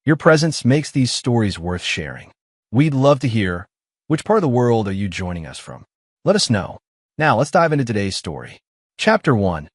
Your presence makes these stories worth sharing. We'd love to hear, which part of the world are you joining us from? Let us know. Now, let's dive into today's story. Chapter 1.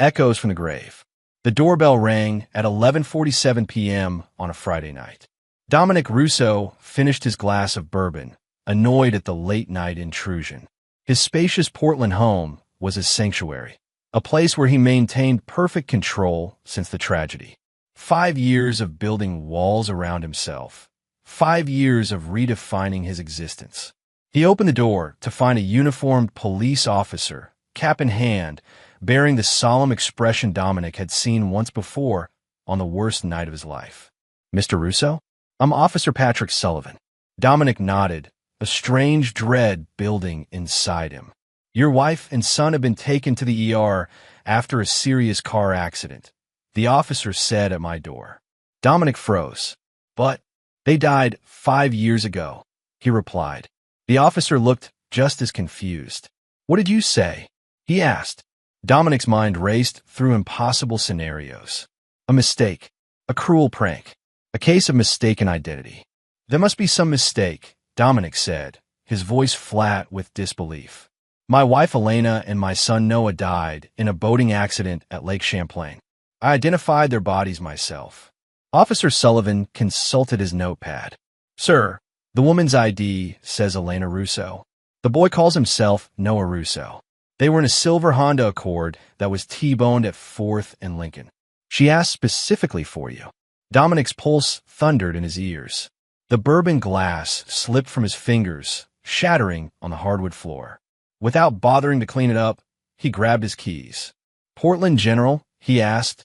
Echoes from the Grave. The doorbell rang at 11:47 p.m. on a Friday night. Dominic Russo finished his glass of bourbon, annoyed at the late-night intrusion. His spacious Portland home was his sanctuary, a place where he maintained perfect control since the tragedy. 5 years of building walls around himself. 5 years of redefining his existence. He opened the door to find a uniformed police officer, cap in hand, bearing the solemn expression Dominic had seen once before on the worst night of his life. "Mr. Russo? I'm Officer Patrick Sullivan." Dominic nodded, a strange dread building inside him. "Your wife and son have been taken to the ER after a serious car accident," the officer said at my door. Dominic froze. "But they died 5 years ago," he replied. The officer looked just as confused. "What did you say?" he asked. Dominic's mind raced through impossible scenarios. A mistake. A cruel prank. A case of mistaken identity. "There must be some mistake," Dominic said, his voice flat with disbelief. "My wife Elena and my son Noah died in a boating accident at Lake Champlain. I identified their bodies myself." Officer Sullivan consulted his notepad. "Sir, the woman's ID says Elena Russo. The boy calls himself Noah Russo. They were in a silver Honda Accord that was T-boned at 4th and Lincoln. She asked specifically for you." Dominic's pulse thundered in his ears. The bourbon glass slipped from his fingers, shattering on the hardwood floor. Without bothering to clean it up, he grabbed his keys. "Portland General?" he asked,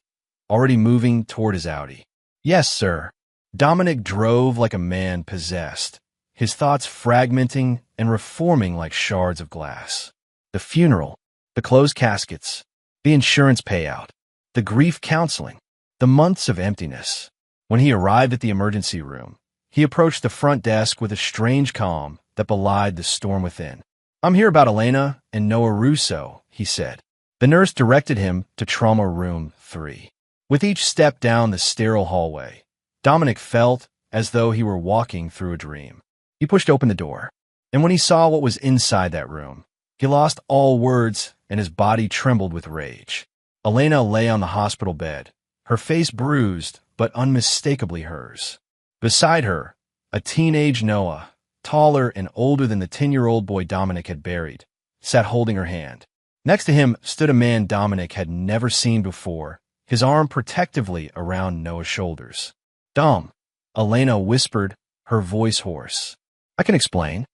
already moving toward his Audi. "Yes, sir." Dominic drove like a man possessed, his thoughts fragmenting and reforming like shards of glass. The funeral, the closed caskets, the insurance payout, the grief counseling, the months of emptiness. When he arrived at the emergency room, he approached the front desk with a strange calm that belied the storm within. "I'm here about Elena and Noah Russo," he said. The nurse directed him to trauma room 3. With each step down the sterile hallway, Dominic felt as though he were walking through a dream. He pushed open the door, and when he saw what was inside that room, he lost all words and his body trembled with rage. Elena lay on the hospital bed, her face bruised but unmistakably hers. Beside her, a teenage Noah, taller and older than the 10-year-old boy Dominic had buried, sat holding her hand. Next to him stood a man Dominic had never seen before, his arm protectively around Noah's shoulders. "Dom," Elena whispered, her voice hoarse. "I can explain."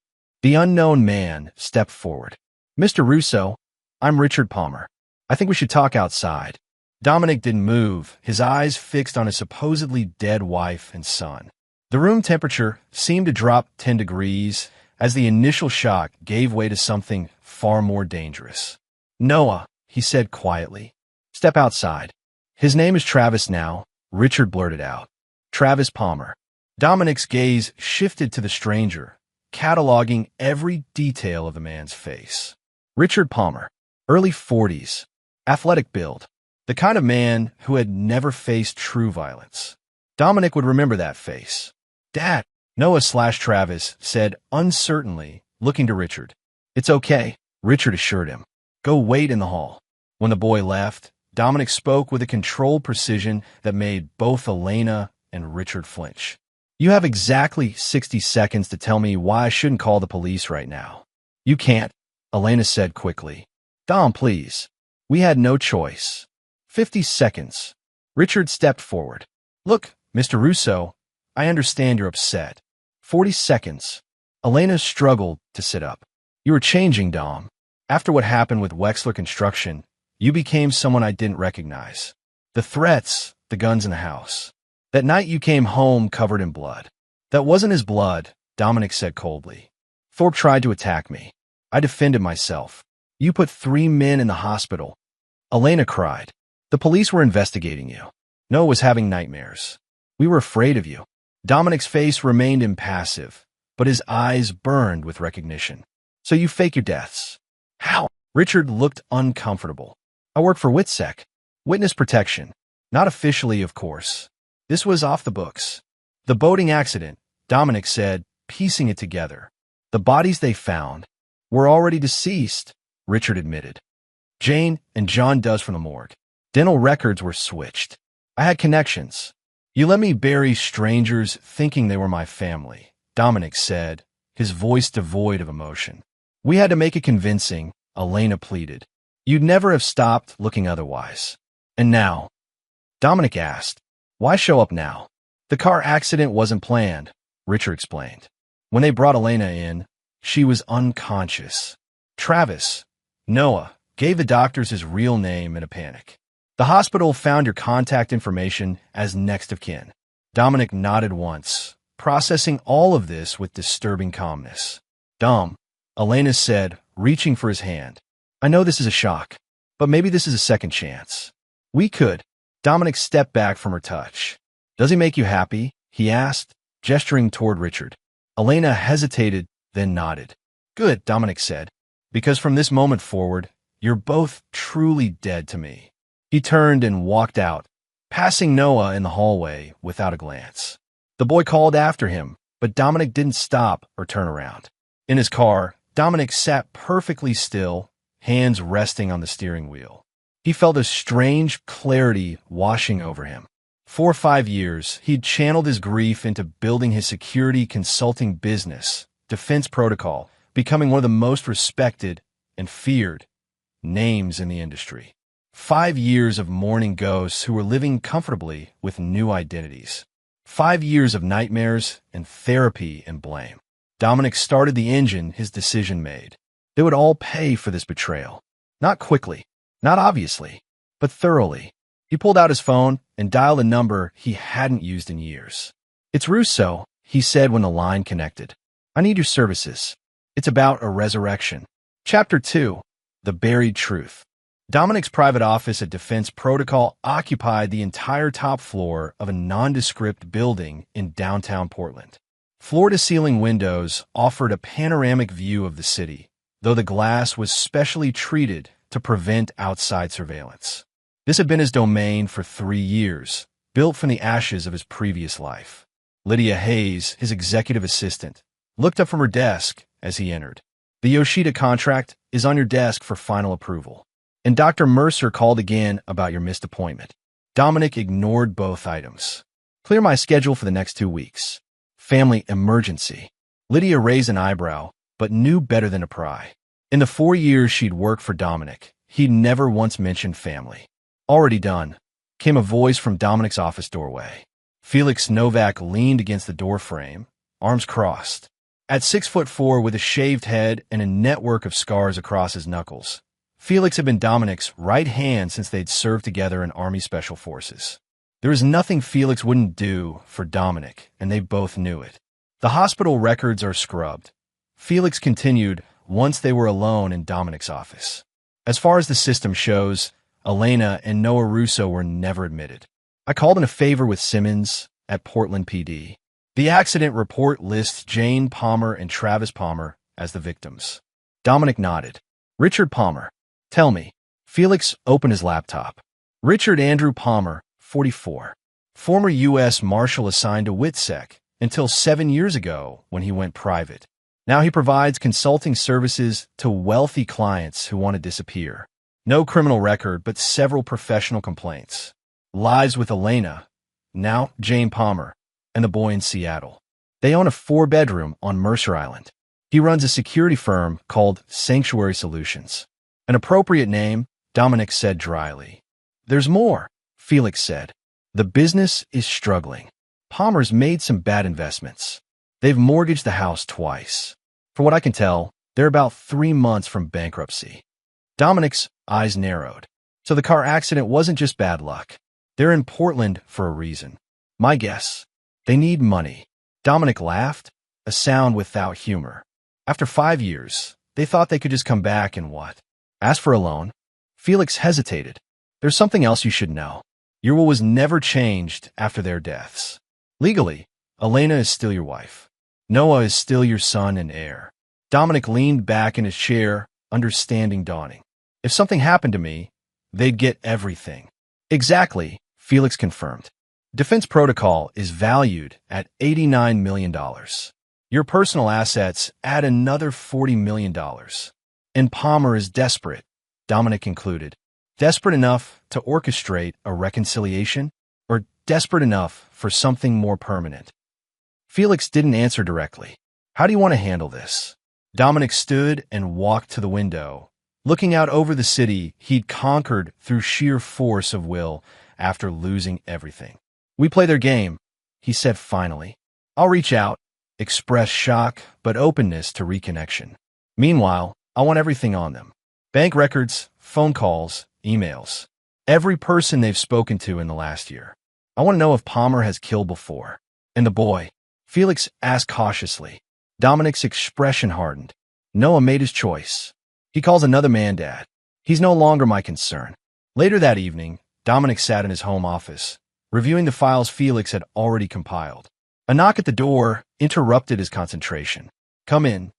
The unknown man stepped forward. "Mr. Russo, I'm Richard Palmer. I think we should talk outside." Dominic didn't move, his eyes fixed on his supposedly dead wife and son. The room temperature seemed to drop 10 degrees as the initial shock gave way to something far more dangerous. "Noah," he said quietly, "step outside." "His name is Travis now," Richard blurted out. "Travis Palmer." Dominic's gaze shifted to the stranger, cataloging every detail of the man's face. Richard Palmer, early 40s, athletic build, the kind of man who had never faced true violence. Dominic would remember that face. "Dad," Noah/Travis said uncertainly, looking to Richard. "It's okay," Richard assured him. "Go wait in the hall." When the boy left, Dominic spoke with a controlled precision that made both Elena and Richard flinch. "You have exactly 60 seconds to tell me why I shouldn't call the police right now." "You can't," Elena said quickly. "Dom, please. We had no choice." 50 seconds. Richard stepped forward. "Look, Mr. Russo, I understand you're upset." 40 seconds. Elena struggled to sit up. "You were changing, Dom. After what happened with Wexler Construction, you became someone I didn't recognize. The threats, the guns in the house. That night you came home covered in blood." "That wasn't his blood," Dominic said coldly. "Thorpe tried to attack me. I defended myself. You put 3 men in the hospital." Elena cried. "The police were investigating you. Noah was having nightmares. We were afraid of you." Dominic's face remained impassive, but his eyes burned with recognition. "So you fake your deaths." "How?" Richard looked uncomfortable. "I work for WITSEC. Witness protection. Not officially, of course. This was off the books. The boating accident, Dominic said, piecing it together. The bodies they found were already deceased, Richard admitted. Jane and John Does from the morgue. Dental records were switched. I had connections. You let me bury strangers thinking they were my family, Dominic said, his voice devoid of emotion. We had to make it convincing, Elena pleaded. You'd never have stopped looking otherwise. And now? Dominic asked. Why show up now? The car accident wasn't planned, Richard explained. When they brought Elena in, she was unconscious. Travis, Noah, gave the doctors his real name in a panic. The hospital found your contact information as next of kin. Dominic nodded once, processing all of this with disturbing calmness. Dom, Elena said, reaching for his hand. I know this is a shock, but maybe this is a second chance. We could. Dominic stepped back from her touch. Does he make you happy? He asked, gesturing toward Richard. Elena hesitated, then nodded. Good, Dominic said, because from this moment forward, you're both truly dead to me. He turned and walked out, passing Noah in the hallway without a glance. The boy called after him, but Dominic didn't stop or turn around. In his car, Dominic sat perfectly still, hands resting on the steering wheel. He felt a strange clarity washing over him. For 5 years, he'd channeled his grief into building his security consulting business, Defense Protocol, becoming one of the most respected and feared names in the industry. 5 years of mourning ghosts who were living comfortably with new identities. 5 years of nightmares and therapy and blame. Dominic started the engine his decision made. They would all pay for this betrayal. Not quickly, not obviously, but thoroughly. He pulled out his phone and dialed a number he hadn't used in years. It's Russo, he said when the line connected. I need your services. It's about a resurrection. Chapter 2, The Buried Truth. Dominic's private office at Defense Protocol occupied the entire top floor of a nondescript building in downtown Portland. Floor-to-ceiling windows offered a panoramic view of the city, though the glass was specially treated to prevent outside surveillance. This had been his domain for 3 years, built from the ashes of his previous life. Lydia Hayes, his executive assistant, looked up from her desk as he entered. The Yoshida contract is on your desk for final approval. And Dr. Mercer called again about your missed appointment. Dominic ignored both items. Clear my schedule for the next 2 weeks. Family emergency. Lydia raised an eyebrow, but knew better than to pry. In the 4 years she'd worked for Dominic, he'd never once mentioned family. Already done, came a voice from Dominic's office doorway. Felix Novak leaned against the doorframe, arms crossed. At 6'4" with a shaved head and a network of scars across his knuckles, Felix had been Dominic's right hand since they'd served together in Army Special Forces. There was nothing Felix wouldn't do for Dominic, and they both knew it. The hospital records are scrubbed. Felix continued once they were alone in Dominic's office. As far as the system shows, Elena and Noah Russo were never admitted. I called in a favor with Simmons at Portland PD. The accident report lists Jane Palmer and Travis Palmer as the victims. Dominic nodded. Richard Palmer. Tell me. Felix opened his laptop. Richard Andrew Palmer, 44. Former U.S. Marshal assigned to WITSEC until 7 years ago when he went private. Now he provides consulting services to wealthy clients who want to disappear. No criminal record, but several professional complaints. Lives with Elena, now Jane Palmer, and the boy in Seattle. They own a 4-bedroom on Mercer Island. He runs a security firm called Sanctuary Solutions. An appropriate name, Dominic said dryly. There's more, Felix said. The business is struggling. Palmer's made some bad investments. They've mortgaged the house twice. For what I can tell, they're about 3 months from bankruptcy. Dominic's eyes narrowed. So the car accident wasn't just bad luck. They're in Portland for a reason. My guess, they need money. Dominic laughed, a sound without humor. After 5 years, they thought they could just come back and what? Ask for a loan? Felix hesitated. There's something else you should know. Your will was never changed after their deaths. Legally, Elena is still your wife. Noah is still your son and heir. Dominic leaned back in his chair, understanding dawning. If something happened to me, they'd get everything. Exactly, Felix confirmed. Defense Protocol is valued at $89 million. Your personal assets add another $40 million. And Palmer is desperate, Dominic concluded. Desperate enough to orchestrate a reconciliation, or desperate enough for something more permanent? Felix didn't answer directly. How do you want to handle this? Dominic stood and walked to the window, looking out over the city he'd conquered through sheer force of will after losing everything. We play their game, he said finally. I'll reach out, express shock but openness to reconnection. Meanwhile, I want everything on them. Bank records, phone calls, emails. Every person they've spoken to in the last year. I want to know if Palmer has killed before. And the boy? Felix asked cautiously. Dominic's expression hardened. Noah made his choice. He calls another man dad. He's no longer my concern. Later that evening, Dominic sat in his home office, reviewing the files Felix had already compiled. A knock at the door interrupted his concentration. Come in.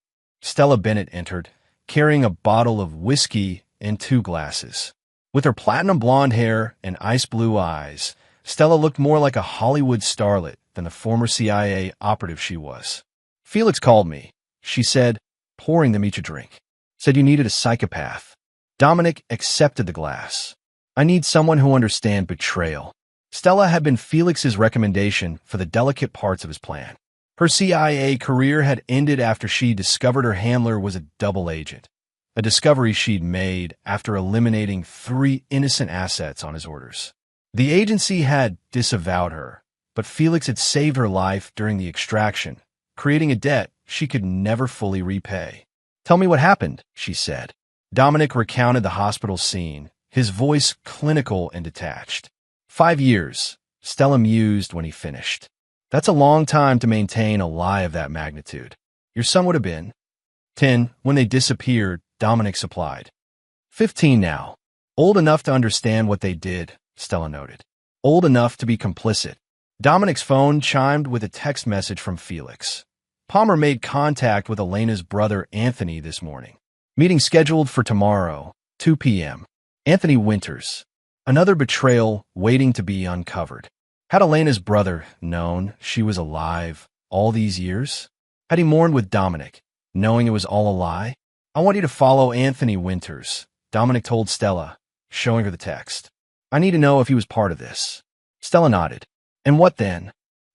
Stella Bennett entered, carrying a bottle of whiskey and 2 glasses. With her platinum blonde hair and ice blue eyes, Stella looked more like a Hollywood starlet than the former CIA operative she was. Felix called me, she said, pouring them each a drink. Said you needed a psychopath. Dominic accepted the glass. I need someone who understands betrayal. Stella had been Felix's recommendation for the delicate parts of his plan. Her CIA career had ended after she discovered her handler was a double agent, a discovery she'd made after eliminating 3 innocent assets on his orders. The agency had disavowed her, but Felix had saved her life during the extraction, creating a debt she could never fully repay. Tell me what happened, she said. Dominic recounted the hospital scene, his voice clinical and detached. 5 years, Stella mused when he finished. That's a long time to maintain a lie of that magnitude. Your son would have been 10 when they disappeared, Dominic supplied. 15 now. Old enough to understand what they did, Stella noted. Old enough to be complicit. Dominic's phone chimed with a text message from Felix. Palmer made contact with Elena's brother Anthony this morning. Meeting scheduled for tomorrow, 2 p.m. Anthony Winters. Another betrayal waiting to be uncovered. Had Elena's brother known she was alive all these years? Had he mourned with Dominic, knowing it was all a lie? I want you to follow Anthony Winters, Dominic told Stella, showing her the text. I need to know if he was part of this. Stella nodded. And what then?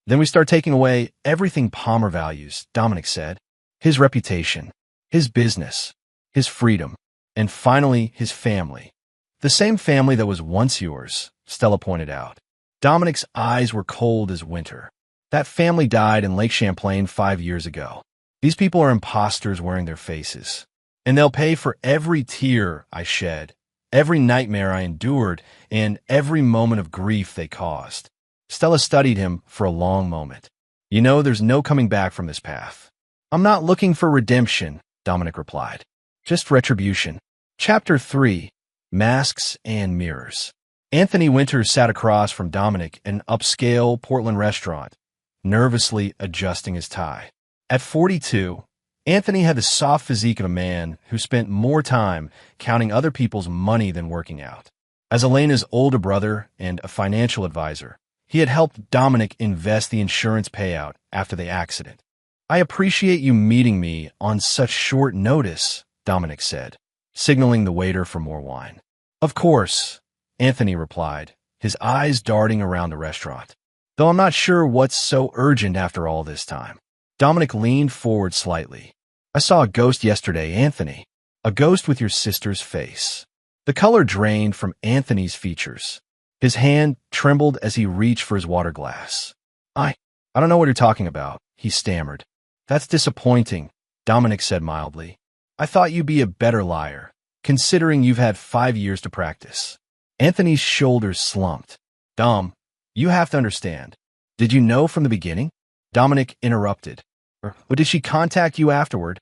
Then we start taking away everything Palmer values, Dominic said. His reputation, his business, his freedom, and finally his family. The same family that was once yours, Stella pointed out. Dominic's eyes were cold as winter. That family died in Lake Champlain 5 years ago. These people are imposters wearing their faces. And they'll pay for every tear I shed, every nightmare I endured, and every moment of grief they caused. Stella studied him for a long moment. You know, there's no coming back from this path. I'm not looking for redemption, Dominic replied. Just retribution. Chapter 3. Masks and Mirrors. Anthony Winters sat across from Dominic in an upscale Portland restaurant, nervously adjusting his tie. At 42, Anthony had the soft physique of a man who spent more time counting other people's money than working out. As Elena's older brother and a financial advisor, he had helped Dominic invest the insurance payout after the accident. I appreciate you meeting me on such short notice, Dominic said, signaling the waiter for more wine. Of course, Anthony replied, his eyes darting around the restaurant. Though I'm not sure what's so urgent after all this time. Dominic leaned forward slightly. I saw a ghost yesterday, Anthony. A ghost with your sister's face. The color drained from Anthony's features. His hand trembled as he reached for his water glass. I don't know what you're talking about, he stammered. That's disappointing, Dominic said mildly. I thought you'd be a better liar, considering you've had 5 years to practice. Anthony's shoulders slumped. Dom, you have to understand. Did you know from the beginning? Dominic interrupted. Or did she contact you afterward?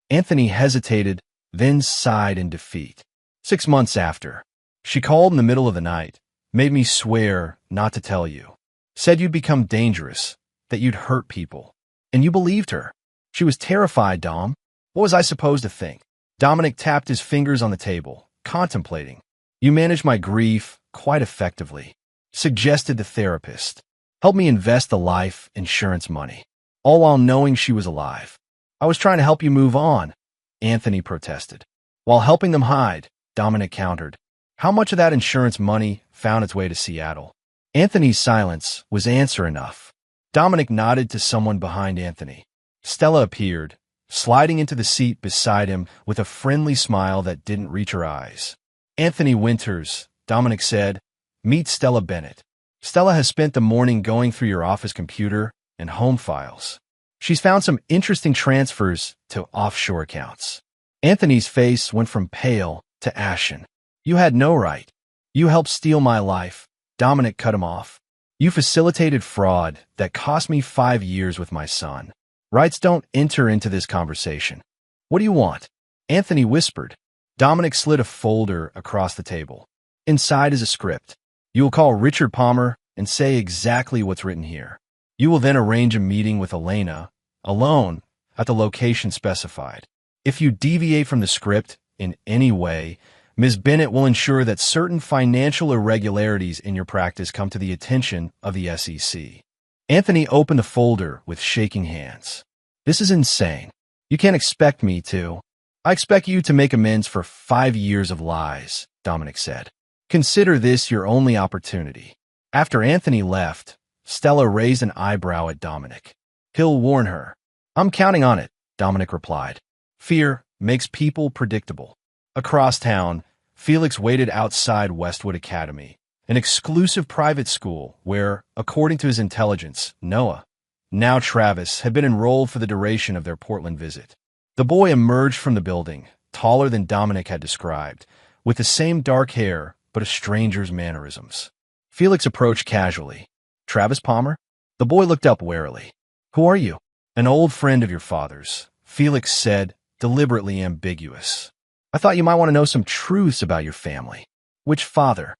Anthony hesitated, then sighed in defeat. 6 months after. She called in the middle of the night, made me swear not to tell you. Said you'd become dangerous, that you'd hurt people. And you believed her. She was terrified, Dom. What was I supposed to think? Dominic tapped his fingers on the table, contemplating. You managed my grief quite effectively, suggested the therapist. Helped me invest the life insurance money, all while knowing she was alive. I was trying to help you move on, Anthony protested. While helping them hide, Dominic countered. How much of that insurance money found its way to Seattle? Anthony's silence was answer enough. Dominic nodded to someone behind Anthony. Stella appeared, sliding into the seat beside him with a friendly smile that didn't reach her eyes. Anthony Winters, Dominic said, meet Stella Bennett. Stella has spent the morning going through your office computer and home files. She's found some interesting transfers to offshore accounts. Anthony's face went from pale to ashen. You had no right. You helped steal my life. Dominic cut him off. You facilitated fraud that cost me 5 years with my son. Rights don't enter into this conversation. What do you want? Anthony whispered. Dominic slid a folder across the table. Inside is a script. You will call Richard Palmer and say exactly what's written here. You will then arrange a meeting with Elena, alone, at the location specified. If you deviate from the script in any way, Ms. Bennett will ensure that certain financial irregularities in your practice come to the attention of the SEC. Anthony opened the folder with shaking hands. This is insane. You can't expect me to. I expect you to make amends for 5 years of lies, Dominic said. Consider this your only opportunity. After Anthony left, Stella raised an eyebrow at Dominic. He'll warn her. I'm counting on it, Dominic replied. Fear makes people predictable. Across town, Felix waited outside Westwood Academy, an exclusive private school where, according to his intelligence, Noah, now Travis, had been enrolled for the duration of their Portland visit. The boy emerged from the building, taller than Dominic had described, with the same dark hair but a stranger's mannerisms. Felix approached casually. Travis Palmer? The boy looked up warily. Who are you? An old friend of your father's, Felix said, deliberately ambiguous. I thought you might want to know some truths about your family. Which father?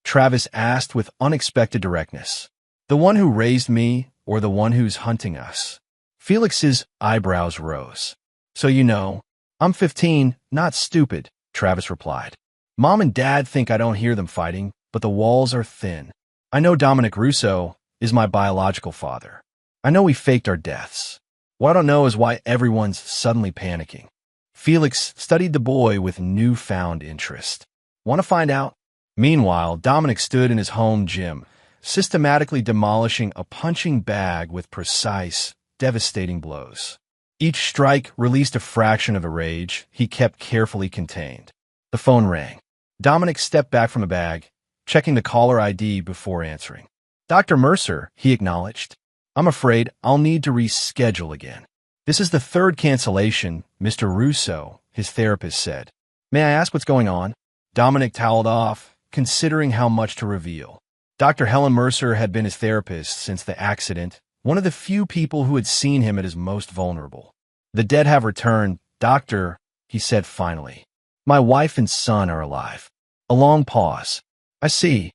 Travis asked with unexpected directness. The one who raised me or the one who's hunting us? Felix's eyebrows rose. So you know, I'm 15, not stupid, Travis replied. Mom and Dad think I don't hear them fighting, but the walls are thin. I know Dominic Russo is my biological father. I know we faked our deaths. What I don't know is why everyone's suddenly panicking. Felix studied the boy with newfound interest. Want to find out? Meanwhile, Dominic stood in his home gym, systematically demolishing a punching bag with precise, devastating blows. Each strike released a fraction of the rage he kept carefully contained. The phone rang. Dominic stepped back from the bag, checking the caller ID before answering. Dr. Mercer, he acknowledged. I'm afraid I'll need to reschedule again. This is the third cancellation, Mr. Russo, his therapist said. May I ask what's going on? Dominic toweled off, considering how much to reveal. Dr. Helen Mercer had been his therapist since the accident, one of the few people who had seen him at his most vulnerable. The dead have returned, Doctor, he said finally. My wife and son are alive. A long pause. I see,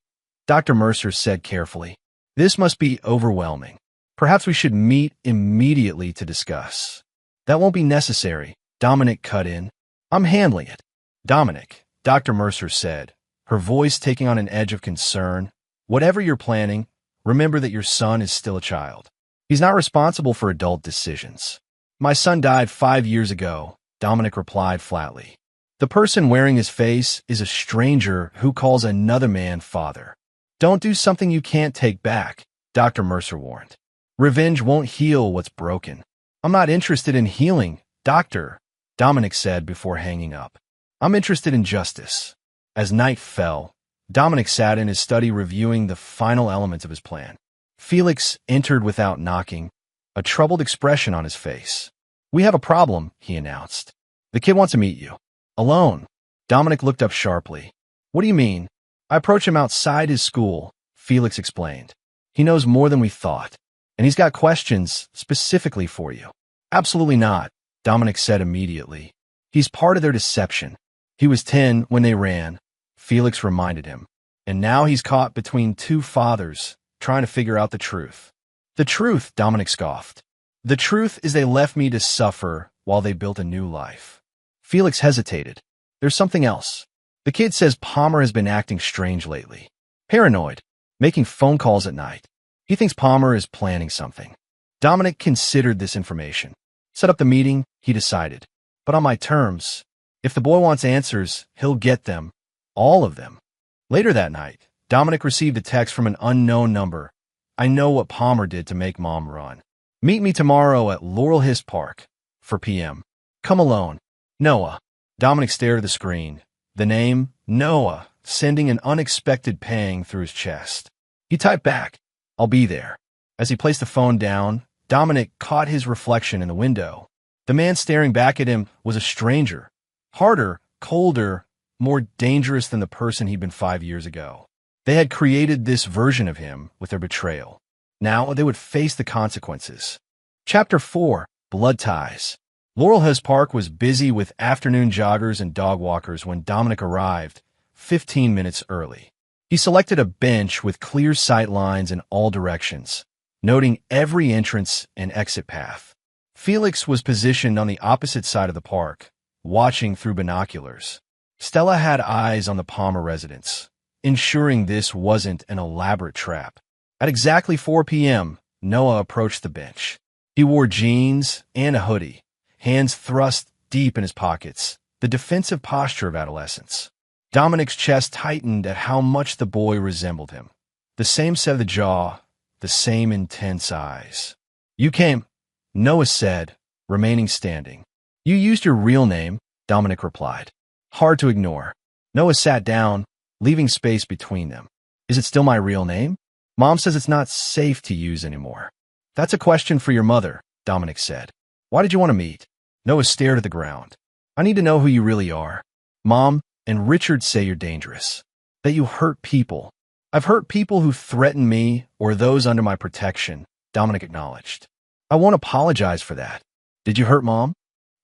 Dr. Mercer said carefully. This must be overwhelming. Perhaps we should meet immediately to discuss. That won't be necessary, Dominic cut in. I'm handling it. Dominic, Dr. Mercer said, her voice taking on an edge of concern. Whatever you're planning, remember that your son is still a child. He's not responsible for adult decisions. My son died 5 years ago, Dominic replied flatly. The person wearing his face is a stranger who calls another man father. Don't do something you can't take back, Dr. Mercer warned. Revenge won't heal what's broken. I'm not interested in healing, Doctor, Dominic said before hanging up. I'm interested in justice. As night fell, Dominic sat in his study reviewing the final elements of his plan. Felix entered without knocking, a troubled expression on his face. We have a problem, he announced. The kid wants to meet you. Alone. Dominic looked up sharply. What do you mean? I approached him outside his school, Felix explained. He knows more than we thought. And he's got questions specifically for you. Absolutely not, Dominic said immediately. He's part of their deception. He was 10 when they ran, Felix reminded him. And now he's caught between two fathers, trying to figure out the truth. The truth, Dominic scoffed. The truth is they left me to suffer while they built a new life. Felix hesitated. There's something else. The kid says Palmer has been acting strange lately. Paranoid. Making phone calls at night. He thinks Palmer is planning something. Dominic considered this information. Set up the meeting, he decided. But on my terms. If the boy wants answers, he'll get them. All of them. Later that night, Dominic received a text from an unknown number. I know what Palmer did to make Mom run. Meet me tomorrow at Laurel Hiss Park. 4 p.m. Come alone. Noah. Dominic stared at the screen. The name, Noah, sending an unexpected pang through his chest. He typed back, I'll be there. As he placed the phone down, Dominic caught his reflection in the window. The man staring back at him was a stranger. Harder, colder, more dangerous than the person he'd been 5 years ago. They had created this version of him with their betrayal. Now they would face the consequences. Chapter 4. Blood Ties. Laurel Hiss Park was busy with afternoon joggers and dog walkers when Dominic arrived, 15 minutes early. He selected a bench with clear sight lines in all directions, noting every entrance and exit path. Felix was positioned on the opposite side of the park, watching through binoculars. Stella had eyes on the Palmer residence, ensuring this wasn't an elaborate trap. At exactly 4 p.m., Noah approached the bench. He wore jeans and a hoodie, hands thrust deep in his pockets, the defensive posture of adolescence. Dominic's chest tightened at how much the boy resembled him. The same set of the jaw, the same intense eyes. You came, Noah said, remaining standing. You used your real name, Dominic replied. Hard to ignore. Noah sat down, leaving space between them. Is it still my real name? Mom says it's not safe to use anymore. That's a question for your mother, Dominic said. Why did you want to meet? Noah stared at the ground. I need to know who you really are. Mom and Richard say you're dangerous, that you hurt people. I've hurt people who threaten me or those under my protection, Dominic acknowledged. I won't apologize for that. Did you hurt Mom?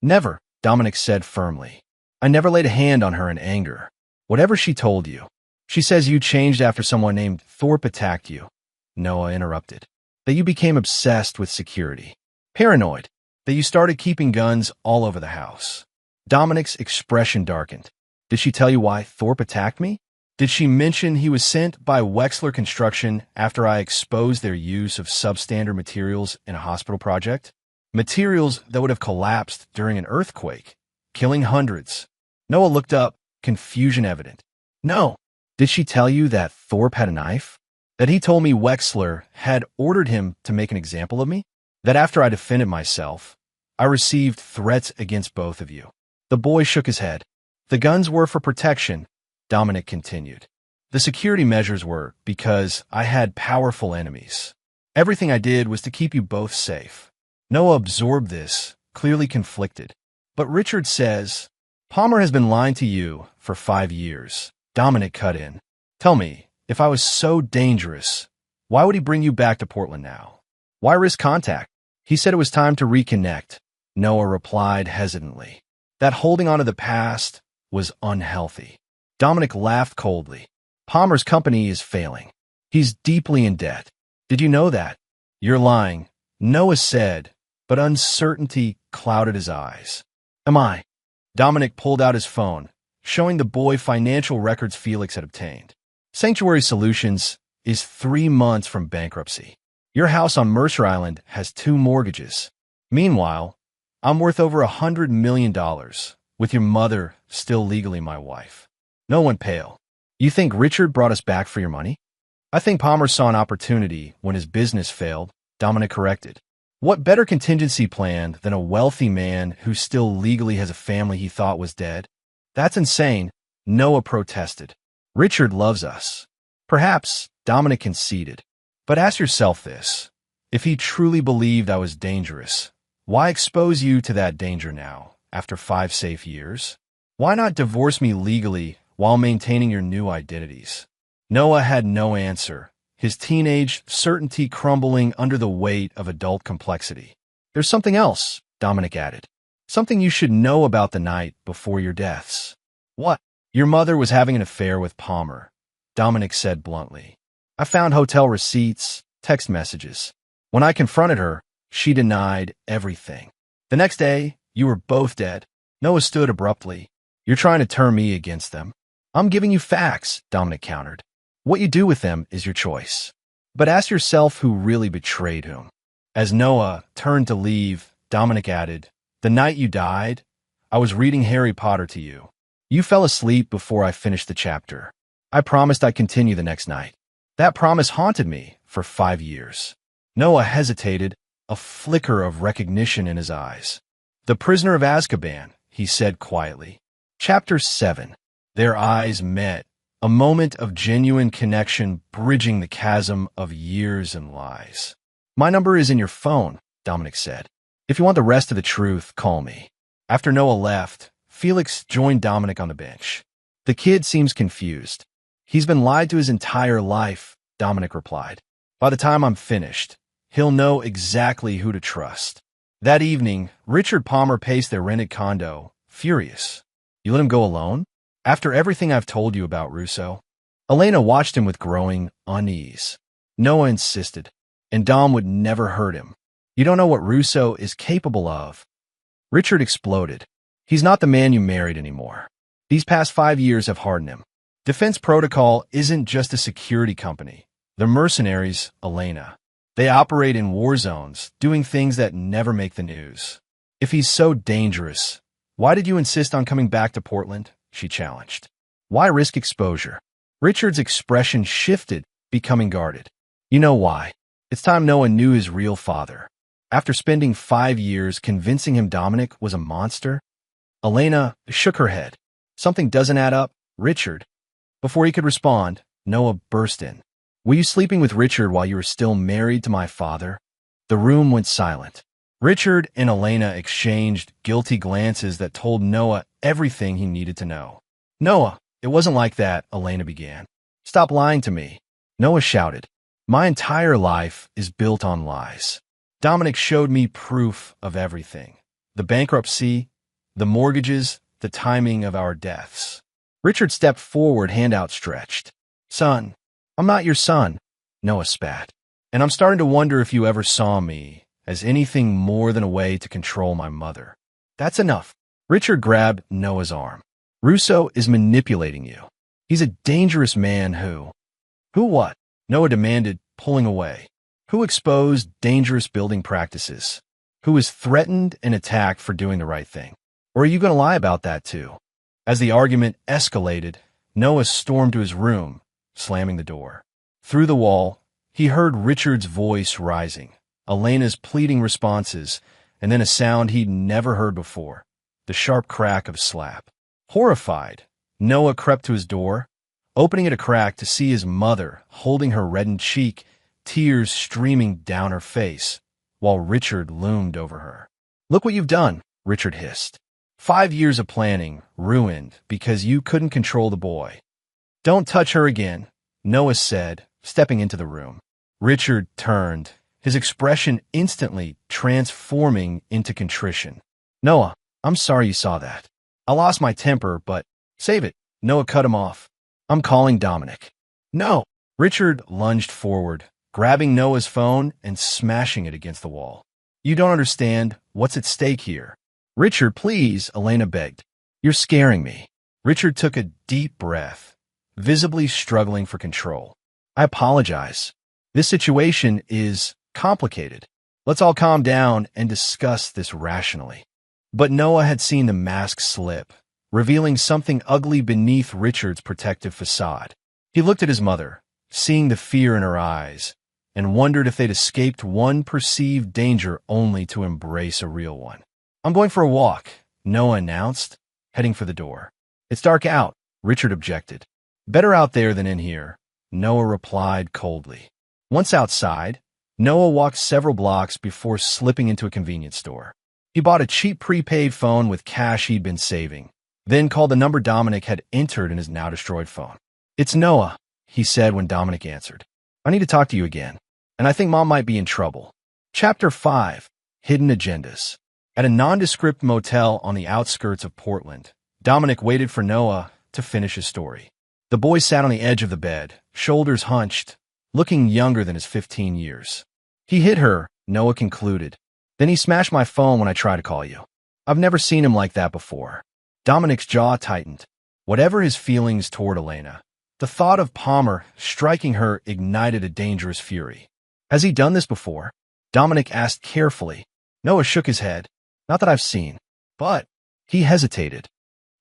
Never, Dominic said firmly. I never laid a hand on her in anger. Whatever she told you. She says you changed after someone named Thorpe attacked you. Noah interrupted. That you became obsessed with security. Paranoid. That you started keeping guns all over the house. Dominic's expression darkened. Did she tell you why Thorpe attacked me? Did she mention he was sent by Wexler Construction after I exposed their use of substandard materials in a hospital project? Materials that would have collapsed during an earthquake, killing hundreds. Noah looked up, confusion evident. No. Did she tell you that Thorpe had a knife? That he told me Wexler had ordered him to make an example of me? That after I defended myself, I received threats against both of you? The boy shook his head. The guns were for protection, Dominic continued. The security measures were because I had powerful enemies. Everything I did was to keep you both safe. Noah absorbed this, clearly conflicted. But Richard says, Palmer has been lying to you for 5 years. Dominic cut in. Tell me, if I was so dangerous, why would he bring you back to Portland now? Why risk contact? He said it was time to reconnect, Noah replied hesitantly. That holding on to the past was unhealthy. Dominic laughed coldly. Palmer's company is failing. He's deeply in debt. Did you know that? You're lying, Noah said, but uncertainty clouded his eyes. Am I? Dominic pulled out his phone, showing the boy financial records Felix had obtained. Sanctuary Solutions is 3 months from bankruptcy. Your house on Mercer Island has 2 mortgages. Meanwhile, I'm worth over $100 million, with your mother still legally my wife. No one pale. You think Richard brought us back for your money? I think Palmer saw an opportunity when his business failed, Dominic corrected. What better contingency plan than a wealthy man who still legally has a family he thought was dead? That's insane, Noah protested. Richard loves us. Perhaps, Dominic conceded. But ask yourself this. If he truly believed I was dangerous, why expose you to that danger now, after 5 safe years? Why not divorce me legally while maintaining your new identities? Noah had no answer, his teenage certainty crumbling under the weight of adult complexity. There's something else, Dominic added. Something you should know about the night before your deaths. What? Your mother was having an affair with Palmer, Dominic said bluntly. I found hotel receipts, text messages. When I confronted her, she denied everything. The next day, you were both dead. Noah stood abruptly. You're trying to turn me against them. I'm giving you facts, Dominic countered. What you do with them is your choice. But ask yourself who really betrayed whom. As Noah turned to leave, Dominic added, "The night you died, I was reading Harry Potter to you. You fell asleep before I finished the chapter. I promised I'd continue the next night. That promise haunted me for 5 years." Noah hesitated, a flicker of recognition in his eyes. "The Prisoner of Azkaban," he said quietly. Chapter 7. Their eyes met, a moment of genuine connection bridging the chasm of years and lies. "My number is in your phone," Dominic said. "If you want the rest of the truth, call me." After Noah left, Felix joined Dominic on the bench. "The kid seems confused. He's been lied to his entire life," Dominic replied. "By the time I'm finished, he'll know exactly who to trust." That evening, Richard Palmer paced their rented condo, furious. "You let him go alone? After everything I've told you about Russo?" Elena watched him with growing unease. Noah insisted, and Dom would never hurt him. "You don't know what Russo is capable of." Richard exploded. "He's not the man you married anymore. These past 5 years have hardened him. Defense Protocol isn't just a security company. They're mercenaries, Elena. They operate in war zones, doing things that never make the news. If he's so dangerous, why did you insist on coming back to Portland?" she challenged. "Why risk exposure?" Richard's expression shifted, becoming guarded. "You know why. It's time Noah knew his real father. After spending 5 years convincing him Dominic was a monster." Elena shook her head. "Something doesn't add up, Richard." Before he could respond, Noah burst in. "Were you sleeping with Richard while you were still married to my father?" The room went silent. Richard and Elena exchanged guilty glances that told Noah everything he needed to know. "Noah, it wasn't like that," Elena began. "Stop lying to me." Noah shouted. "My entire life is built on lies. Dominic showed me proof of everything. The bankruptcy, the mortgages, the timing of our deaths." Richard stepped forward, hand outstretched. "Son, I'm not your son," Noah spat. "And I'm starting to wonder if you ever saw me as anything more than a way to control my mother." "That's enough." Richard grabbed Noah's arm. "Russo is manipulating you. He's a dangerous man who—" "Who what?" Noah demanded, pulling away. "Who exposed dangerous building practices? Who is threatened and attacked for doing the right thing? Or are you going to lie about that too?" As the argument escalated, Noah stormed to his room, slamming the door. Through the wall, he heard Richard's voice rising, Elena's pleading responses, and then a sound he'd never heard before, the sharp crack of a slap. Horrified, Noah crept to his door, opening it a crack to see his mother holding her reddened cheek, tears streaming down her face, while Richard loomed over her. "Look what you've done," Richard hissed. 5 years of planning, ruined because you couldn't control the boy. "Don't touch her again," Noah said, stepping into the room. Richard turned, his expression instantly transforming into contrition. "Noah, I'm sorry you saw that. I lost my temper, but—" "Save it," Noah cut him off. "I'm calling Dominic." "No!" Richard lunged forward, grabbing Noah's phone and smashing it against the wall. "You don't understand what's at stake here." "Richard, please," Elena begged. "You're scaring me." Richard took a deep breath, visibly struggling for control. "I apologize. This situation is complicated. Let's all calm down and discuss this rationally." But Noah had seen the mask slip, revealing something ugly beneath Richard's protective facade. He looked at his mother, seeing the fear in her eyes, and wondered if they'd escaped one perceived danger only to embrace a real one. "I'm going for a walk," Noah announced, heading for the door. "It's dark out," Richard objected. "Better out there than in here," Noah replied coldly. Once outside, Noah walked several blocks before slipping into a convenience store. He bought a cheap prepaid phone with cash he'd been saving, then called the number Dominic had entered in his now-destroyed phone. "It's Noah," he said when Dominic answered. "I need to talk to you again, and I think Mom might be in trouble." Chapter 5. Hidden Agendas. At a nondescript motel on the outskirts of Portland, Dominic waited for Noah to finish his story. The boy sat on the edge of the bed, shoulders hunched, looking younger than his 15 years. "He hit her," Noah concluded. "Then he smashed my phone when I tried to call you. I've never seen him like that before." Dominic's jaw tightened. Whatever his feelings toward Elena, The thought of Palmer striking her ignited a dangerous fury. Has he done this before? Dominic asked carefully. Noah shook his head. Not that I've seen. But he hesitated.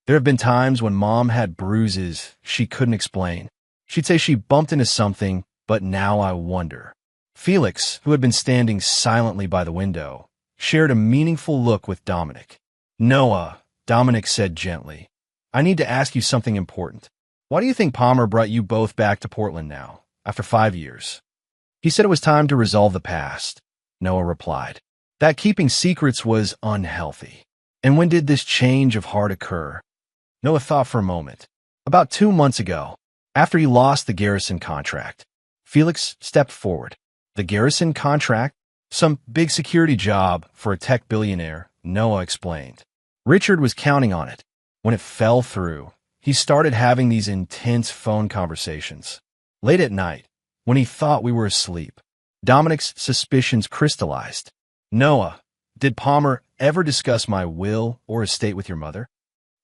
There have been times when Mom had bruises she couldn't explain. She'd say she bumped into something, but now I wonder. Felix, who had been standing silently by the window, shared a meaningful look with Dominic. Noah, Dominic said gently, I need to ask you something important. Why do you think Palmer brought you both back to Portland now, after 5 years? He said it was time to resolve the past, Noah replied. That keeping secrets was unhealthy. And when did this change of heart occur? Noah thought for a moment. About 2 months ago, after he lost the Garrison contract. Felix stepped forward. The Garrison contract? Some big security job for a tech billionaire, Noah explained. Richard was counting on it. When it fell through, he started having these intense phone conversations. Late at night, when he thought we were asleep, Dominic's suspicions crystallized. Noah, did Palmer ever discuss my will or estate with your mother?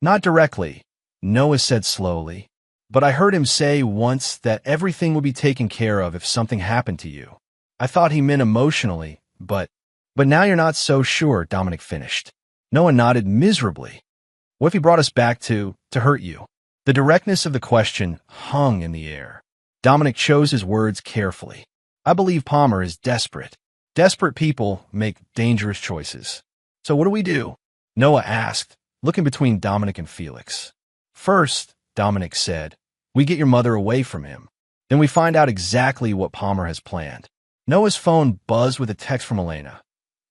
Not directly, Noah said slowly, but I heard him say once that everything would be taken care of if something happened to you. I thought he meant emotionally, but now you're not so sure, Dominic finished. Noah nodded miserably. What if he brought us back to hurt you? The directness of the question hung in the air. Dominic chose his words carefully. I believe Palmer is desperate. Desperate people make dangerous choices. So what do we do? Noah asked, looking between Dominic and Felix. First, Dominic said, we get your mother away from him. Then we find out exactly what Palmer has planned. Noah's phone buzzed with a text from Elena.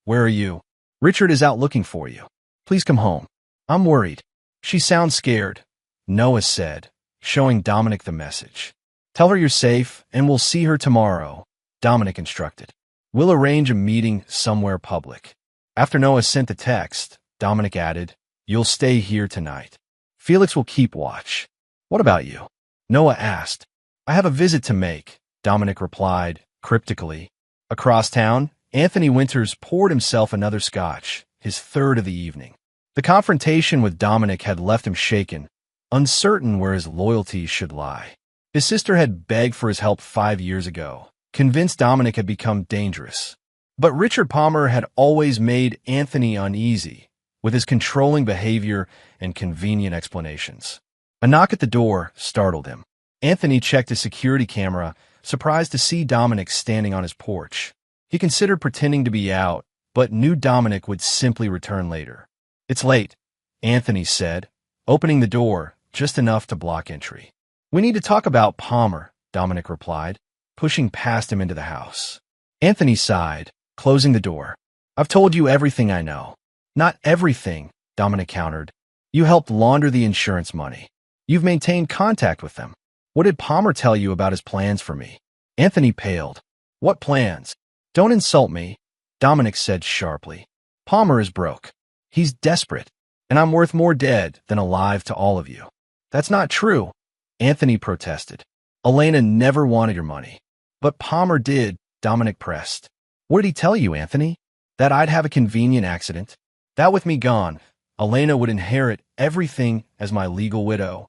Where are you? Richard is out looking for you. Please come home. I'm worried. She sounds scared, Noah said, showing Dominic the message. Tell her you're safe and we'll see her tomorrow, Dominic instructed. We'll arrange a meeting somewhere public. After Noah sent the text, Dominic added, you'll stay here tonight. Felix will keep watch. What about you? Noah asked. I have a visit to make, Dominic replied, cryptically. Across town, Anthony Winters poured himself another scotch, his third of the evening. The confrontation with Dominic had left him shaken, uncertain where his loyalties should lie. His sister had begged for his help 5 years ago, convinced Dominic had become dangerous. But Richard Palmer had always made Anthony uneasy, with his controlling behavior and convenient explanations. A knock at the door startled him. Anthony checked his security camera, surprised to see Dominic standing on his porch. He considered pretending to be out, but knew Dominic would simply return later. It's late, Anthony said, opening the door just enough to block entry. We need to talk about Palmer, Dominic replied, pushing past him into the house. Anthony sighed, closing the door. I've told you everything I know. Not everything, Dominic countered. You helped launder the insurance money. You've maintained contact with them. What did Palmer tell you about his plans for me? Anthony paled. What plans? Don't insult me, Dominic said sharply. Palmer is broke. He's desperate, and I'm worth more dead than alive to all of you. That's not true, Anthony protested. Elena never wanted your money. But Palmer did, Dominic pressed. What did he tell you, Anthony? That I'd have a convenient accident? That with me gone, Elena would inherit everything as my legal widow.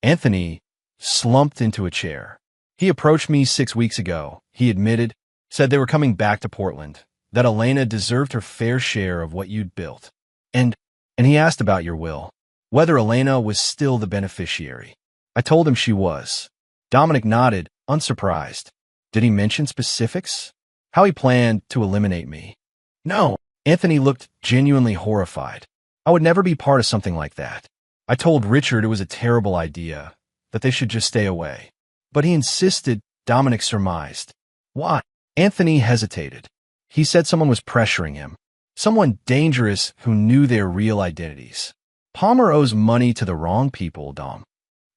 Anthony slumped into a chair. He approached me 6 weeks ago, he admitted, said they were coming back to Portland, that Elena deserved her fair share of what you'd built. And he asked about your will, whether Elena was still the beneficiary. I told him she was. Dominic nodded, unsurprised. Did he mention specifics? How he planned to eliminate me? No. Anthony looked genuinely horrified. I would never be part of something like that. I told Richard it was a terrible idea, that they should just stay away. But he insisted, Dominic surmised. Why? Anthony hesitated. He said someone was pressuring him. Someone dangerous who knew their real identities. Palmer owes money to the wrong people, Dom.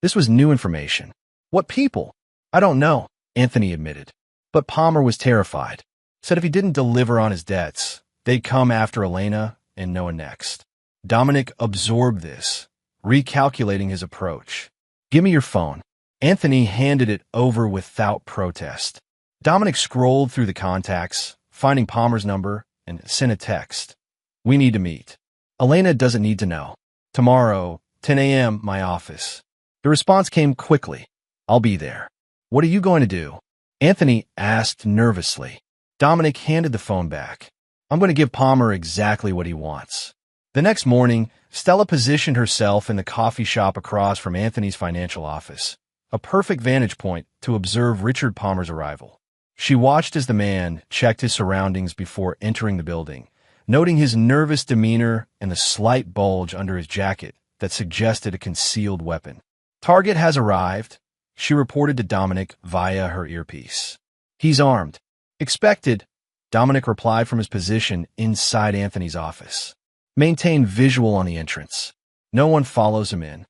This was new information. What people? I don't know, Anthony admitted. But Palmer was terrified. Said if he didn't deliver on his debts, they'd come after Elena and Noah next. Dominic absorbed this, recalculating his approach. Give me your phone. Anthony handed it over without protest. Dominic scrolled through the contacts, finding Palmer's number, and sent a text. We need to meet. Elena doesn't need to know. Tomorrow, 10 a.m., my office. The response came quickly. I'll be there. What are you going to do? Anthony asked nervously. Dominic handed the phone back. I'm going to give Palmer exactly what he wants. The next morning, Stella positioned herself in the coffee shop across from Anthony's financial office, a perfect vantage point to observe Richard Palmer's arrival. She watched as the man checked his surroundings before entering the building, noting his nervous demeanor and the slight bulge under his jacket that suggested a concealed weapon. Target has arrived, she reported to Dominic via her earpiece. He's armed. Expected, Dominic replied from his position inside Anthony's office. Maintain visual on the entrance. No one follows him in.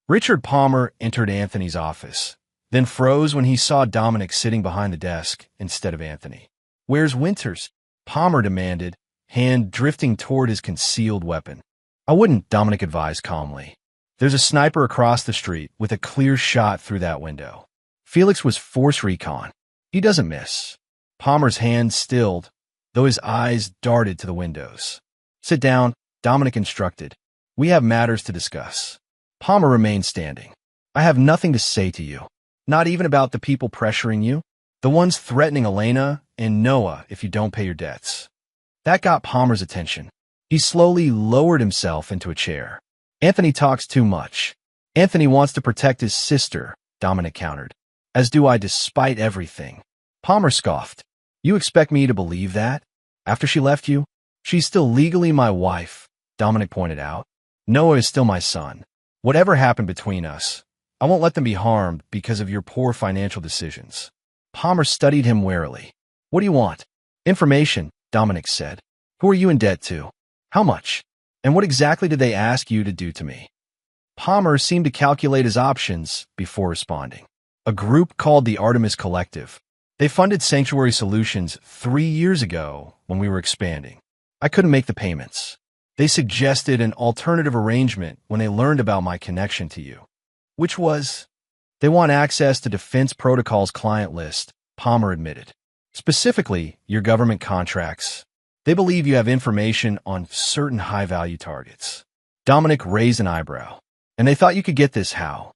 Richard Palmer entered Anthony's office, then froze when he saw Dominic sitting behind the desk instead of Anthony. Where's Winters? Palmer demanded, hand drifting toward his concealed weapon. I wouldn't, Dominic advised calmly. There's a sniper across the street with a clear shot through that window. Felix was force recon. He doesn't miss. Palmer's hand stilled, though his eyes darted to the windows. Sit down, Dominic instructed. We have matters to discuss. Palmer remained standing. I have nothing to say to you. Not even about the people pressuring you. The ones threatening Elena and Noah if you don't pay your debts. That got Palmer's attention. He slowly lowered himself into a chair. Anthony talks too much. Anthony wants to protect his sister, Dominic countered. As do I, despite everything. Palmer scoffed. You expect me to believe that? After she left you? She's still legally my wife, Dominic pointed out. Noah is still my son. Whatever happened between us, I won't let them be harmed because of your poor financial decisions. Palmer studied him warily. What do you want? Information, Dominic said. Who are you in debt to? How much? And what exactly did they ask you to do to me? Palmer seemed to calculate his options before responding. A group called the Artemis Collective. They funded Sanctuary Solutions 3 years ago when we were expanding. I couldn't make the payments. They suggested an alternative arrangement when they learned about my connection to you. Which was? They want access to Defense Protocol's client list, Palmer admitted. Specifically, your government contracts. They believe you have information on certain high-value targets. Dominic raised an eyebrow. And they thought you could get this how?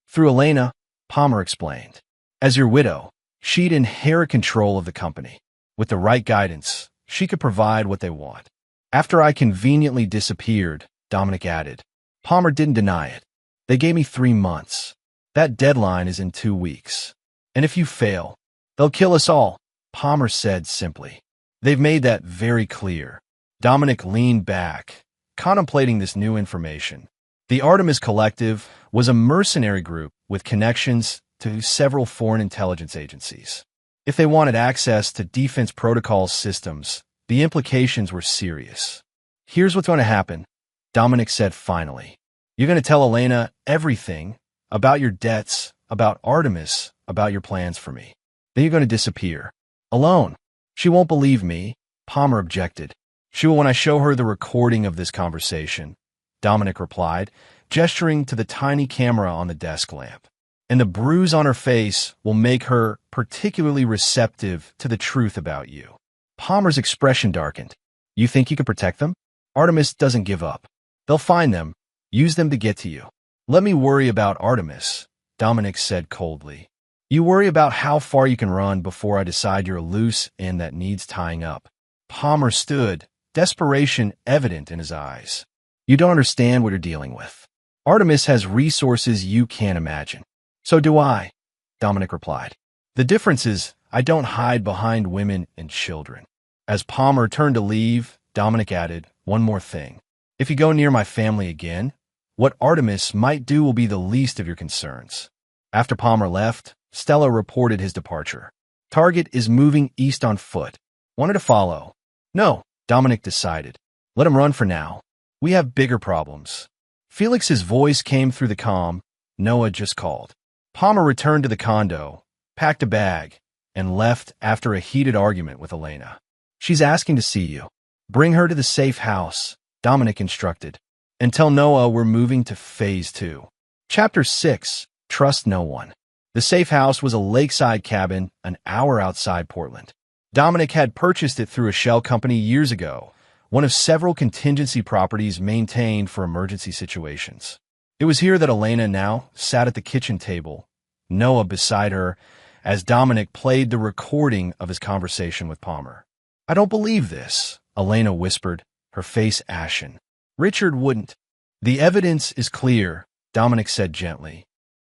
Through Elena, Palmer explained. As your widow, she'd inherit control of the company. With the right guidance, she could provide what they want. After I conveniently disappeared, Dominic added. Palmer didn't deny it. They gave me 3 months. That deadline is in 2 weeks. And if you fail, they'll kill us all, Palmer said simply. They've made that very clear. Dominic leaned back, contemplating this new information. The Artemis Collective was a mercenary group with connections to several foreign intelligence agencies. If they wanted access to Defense Protocol systems, the implications were serious. Here's what's going to happen, Dominic said finally. You're going to tell Elena everything about your debts, about Artemis, about your plans for me. Then you're going to disappear. Alone. She won't believe me, Palmer objected. She will when I show her the recording of this conversation, Dominic replied, gesturing to the tiny camera on the desk lamp. And the bruise on her face will make her particularly receptive to the truth about you. Palmer's expression darkened. You think you can protect them? Artemis doesn't give up. They'll find them, use them to get to you. Let me worry about Artemis, Dominic said coldly. You worry about how far you can run before I decide you're a loose end that needs tying up. Palmer stood, desperation evident in his eyes. You don't understand what you're dealing with. Artemis has resources you can't imagine. So do I, Dominic replied. The difference is I don't hide behind women and children. As Palmer turned to leave, Dominic added, one more thing. If you go near my family again, what Artemis might do will be the least of your concerns. After Palmer left, Stella reported his departure. Target is moving east on foot. Wanted to follow. No, Dominic decided. Let him run for now. We have bigger problems. Felix's voice came through the comm. Noah just called. Palmer returned to the condo, packed a bag, and left after a heated argument with Elena. She's asking to see you. Bring her to the safe house, Dominic instructed. And tell Noah we're moving to Phase 2. Chapter 6, Trust No One. The safe house was a lakeside cabin an hour outside Portland. Dominic had purchased it through a shell company years ago, one of several contingency properties maintained for emergency situations. It was here that Elena now sat at the kitchen table, Noah beside her, as Dominic played the recording of his conversation with Palmer. "I don't believe this," Elena whispered, her face ashen. "Richard wouldn't." "The evidence is clear," Dominic said gently.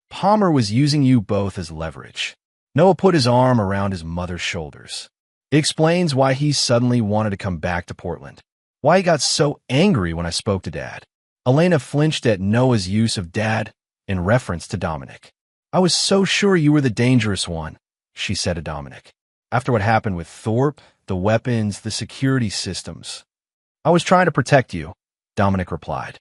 "Palmer was using you both as leverage." Noah put his arm around his mother's shoulders. "It explains why he suddenly wanted to come back to Portland. Why he got so angry when I spoke to Dad." Elena flinched at Noah's use of Dad in reference to Dominic. "I was so sure you were the dangerous one," she said to Dominic. "After what happened with Thorpe, the weapons, the security systems. I was trying to protect you," Dominic replied.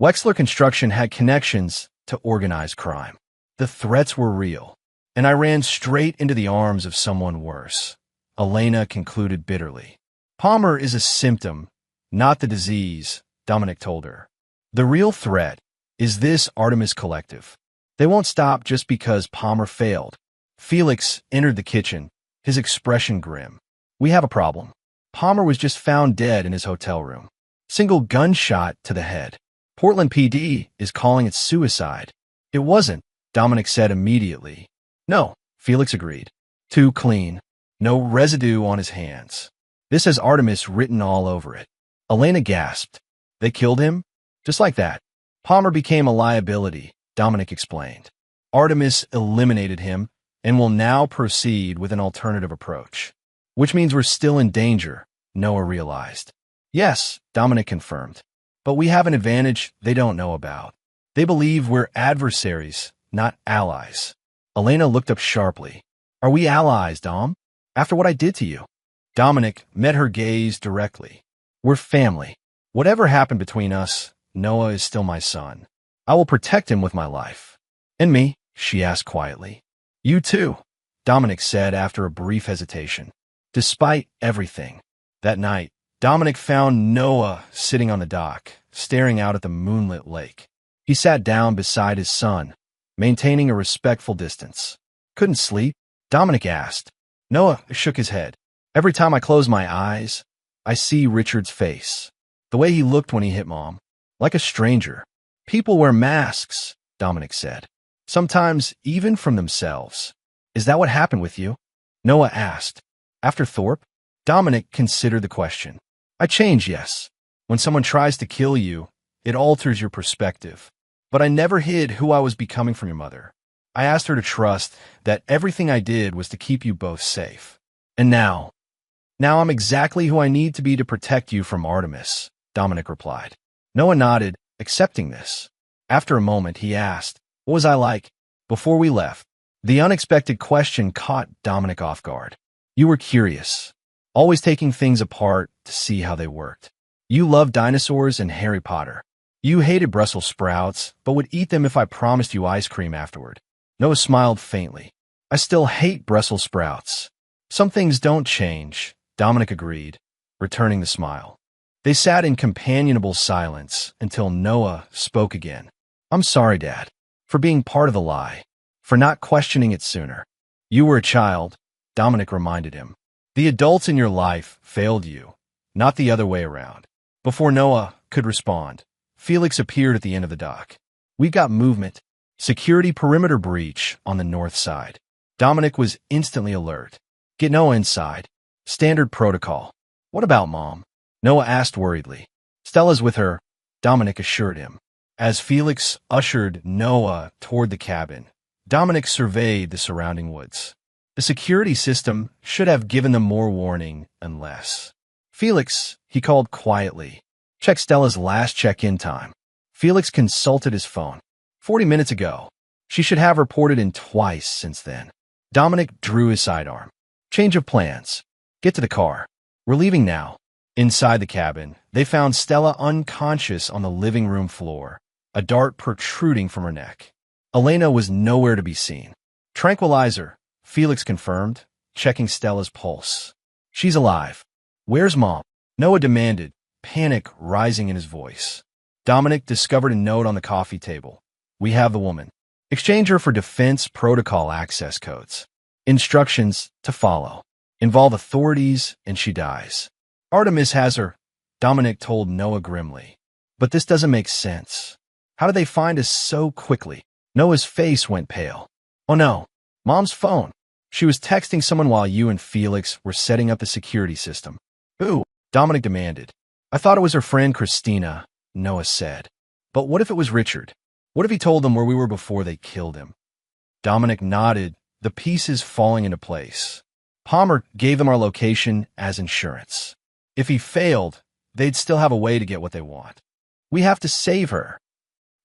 "Wexler Construction had connections to organized crime. The threats were real, and I ran straight into the arms of someone worse," Elena concluded bitterly. "Palmer is a symptom, not the disease," Dominic told her. "The real threat is this Artemis Collective. They won't stop just because Palmer failed." Felix entered the kitchen, his expression grim. "We have a problem. Palmer was just found dead in his hotel room. Single gunshot to the head. Portland PD is calling it suicide." "It wasn't," Dominic said immediately. "No," Felix agreed. "Too clean. No residue on his hands. This has Artemis written all over it." Elena gasped. "They killed him? Just like that?" "Palmer became a liability," Dominic explained. "Artemis eliminated him and will now proceed with an alternative approach." "Which means we're still in danger," Noah realized. "Yes," Dominic confirmed. "But we have an advantage they don't know about. They believe we're adversaries, not allies." Elena looked up sharply. "Are we allies, Dom? After what I did to you?" Dominic met her gaze directly. "We're family. Whatever happened between us, Noah is still my son. I will protect him with my life." "And me?" she asked quietly. "You too," Dominic said after a brief hesitation. Despite everything, that night, Dominic found Noah sitting on the dock, staring out at the moonlit lake. He sat down beside his son, maintaining a respectful distance. "Couldn't sleep?" Dominic asked. Noah shook his head. "Every time I close my eyes, I see Richard's face. The way he looked when he hit Mom. Like a stranger." "People wear masks," Dominic said. "Sometimes even from themselves." "Is that what happened with you?" Noah asked. "After Thorpe?" Dominic considered the question. "I change, yes. When someone tries to kill you, it alters your perspective. But I never hid who I was becoming from your mother. I asked her to trust that everything I did was to keep you both safe. And now I'm exactly who I need to be to protect you from Artemis," Dominic replied. Noah nodded, accepting this. After a moment, he asked, "What was I like before we left?" The unexpected question caught Dominic off guard. "You were curious, always taking things apart to see how they worked. You loved dinosaurs and Harry Potter. You hated Brussels sprouts, but would eat them if I promised you ice cream afterward." Noah smiled faintly. "I still hate Brussels sprouts." "Some things don't change," Dominic agreed, returning the smile. They sat in companionable silence until Noah spoke again. "I'm sorry, Dad, for being part of the lie, for not questioning it sooner." "You were a child," Dominic reminded him. "The adults in your life failed you, not the other way around." Before Noah could respond, Felix appeared at the end of the dock. "We've got movement. Security perimeter breach on the north side." Dominic was instantly alert. "Get Noah inside. Standard protocol." "What about Mom?" Noah asked worriedly. "Stella's with her," Dominic assured him. As Felix ushered Noah toward the cabin, Dominic surveyed the surrounding woods. The security system should have given them more warning unless. "Felix," he called quietly. "Check Stella's last check-in time." Felix consulted his phone. 40 minutes ago. She should have reported in twice since then. Dominic drew his sidearm. "Change of plans. Get to the car. We're leaving now." Inside the cabin, they found Stella unconscious on the living room floor, a dart protruding from her neck. Elena was nowhere to be seen. "Tranquilizer," Felix confirmed, checking Stella's pulse. "She's alive." "Where's Mom?" Noah demanded, panic rising in his voice. Dominic discovered a note on the coffee table. "We have the woman. Exchange her for defense protocol access codes. Instructions to follow. Involve authorities and she dies." "Artemis has her," Dominic told Noah grimly. "But this doesn't make sense. How did they find us so quickly?" Noah's face went pale. Oh no, Mom's phone. She was texting someone while you and Felix were setting up the security system. Ooh, Dominic demanded. I thought it was her friend Christina, Noah said. But what if it was Richard? What if he told them where we were before they killed him? Dominic nodded, the pieces falling into place. Palmer gave them our location as insurance. If he failed, they'd still have a way to get what they want. We have to save her.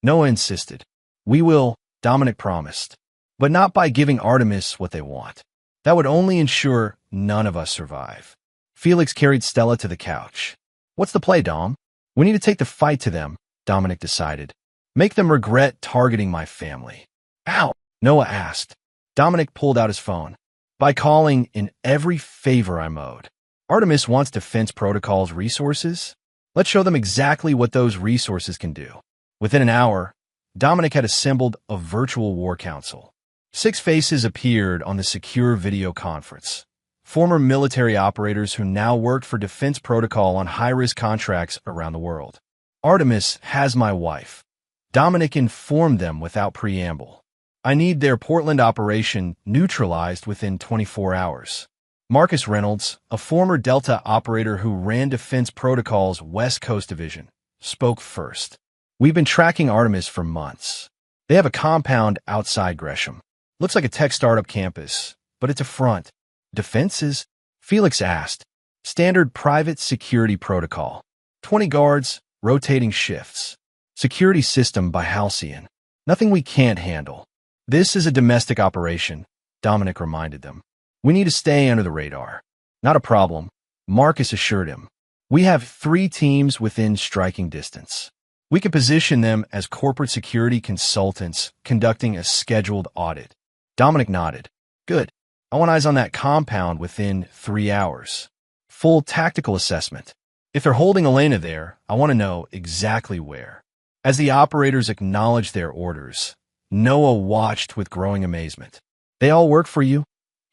Noah insisted. We will, Dominic promised. But not by giving Artemis what they want. That would only ensure none of us survive. Felix carried Stella to the couch. What's the play, Dom? We need to take the fight to them, Dominic decided. Make them regret targeting my family. How? Noah asked. Dominic pulled out his phone. By calling in every favor I'm owed. Artemis wants Defense Protocol's resources. Let's show them exactly what those resources can do. Within an hour, Dominic had assembled a virtual war council. 6 faces appeared on the secure video conference. Former military operators who now worked for Defense Protocol on high-risk contracts around the world. Artemis has my wife. Dominic informed them without preamble. I need their Portland operation neutralized within 24 hours. Marcus Reynolds, a former Delta operator who ran Defense Protocol's West Coast Division, spoke first. We've been tracking Artemis for months. They have a compound outside Gresham. Looks like a tech startup campus, but it's a front. Defenses? Felix asked. Standard private security protocol. 20 guards, rotating shifts. Security system by Halcyon. Nothing we can't handle. This is a domestic operation, Dominic reminded them. We need to stay under the radar. Not a problem, Marcus assured him. We have 3 teams within striking distance. We can position them as corporate security consultants conducting a scheduled audit. Dominic nodded. Good. I want eyes on that compound within 3 hours. Full tactical assessment. If they're holding Elena there, I want to know exactly where. As the operators acknowledged their orders, Noah watched with growing amazement. They all work for you?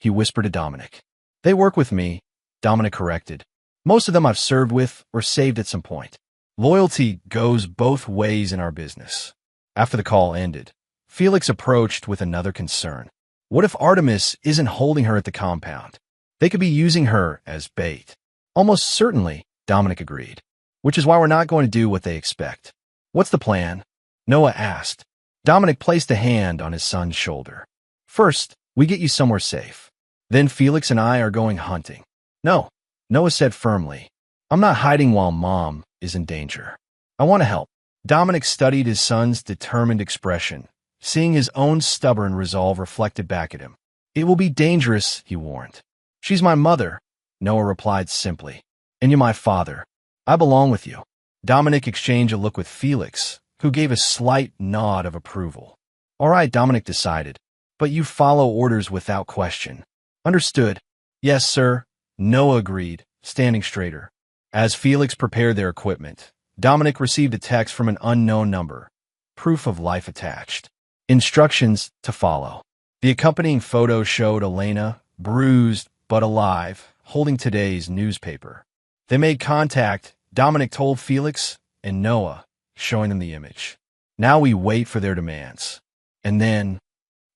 He whispered to Dominic. They work with me, Dominic corrected. Most of them I've served with or saved at some point. Loyalty goes both ways in our business. After the call ended, Felix approached with another concern. What if Artemis isn't holding her at the compound? They could be using her as bait. Almost certainly, Dominic agreed. Which is why we're not going to do what they expect. What's the plan? Noah asked. Dominic placed a hand on his son's shoulder. First, we get you somewhere safe. Then Felix and I are going hunting. No, Noah said firmly. I'm not hiding while Mom is in danger. I want to help. Dominic studied his son's determined expression, seeing his own stubborn resolve reflected back at him. It will be dangerous, he warned. She's my mother, Noah replied simply. And you're my father. I belong with you. Dominic exchanged a look with Felix, who gave a slight nod of approval. All right, Dominic decided, but you follow orders without question. Understood. Yes, sir, Noah agreed, standing straighter. As Felix prepared their equipment, Dominic received a text from an unknown number. Proof of life attached. Instructions to follow. The accompanying photo showed Elena, bruised but alive, holding today's newspaper. They made contact, Dominic told Felix and Noah, showing them the image. Now we wait for their demands. And then,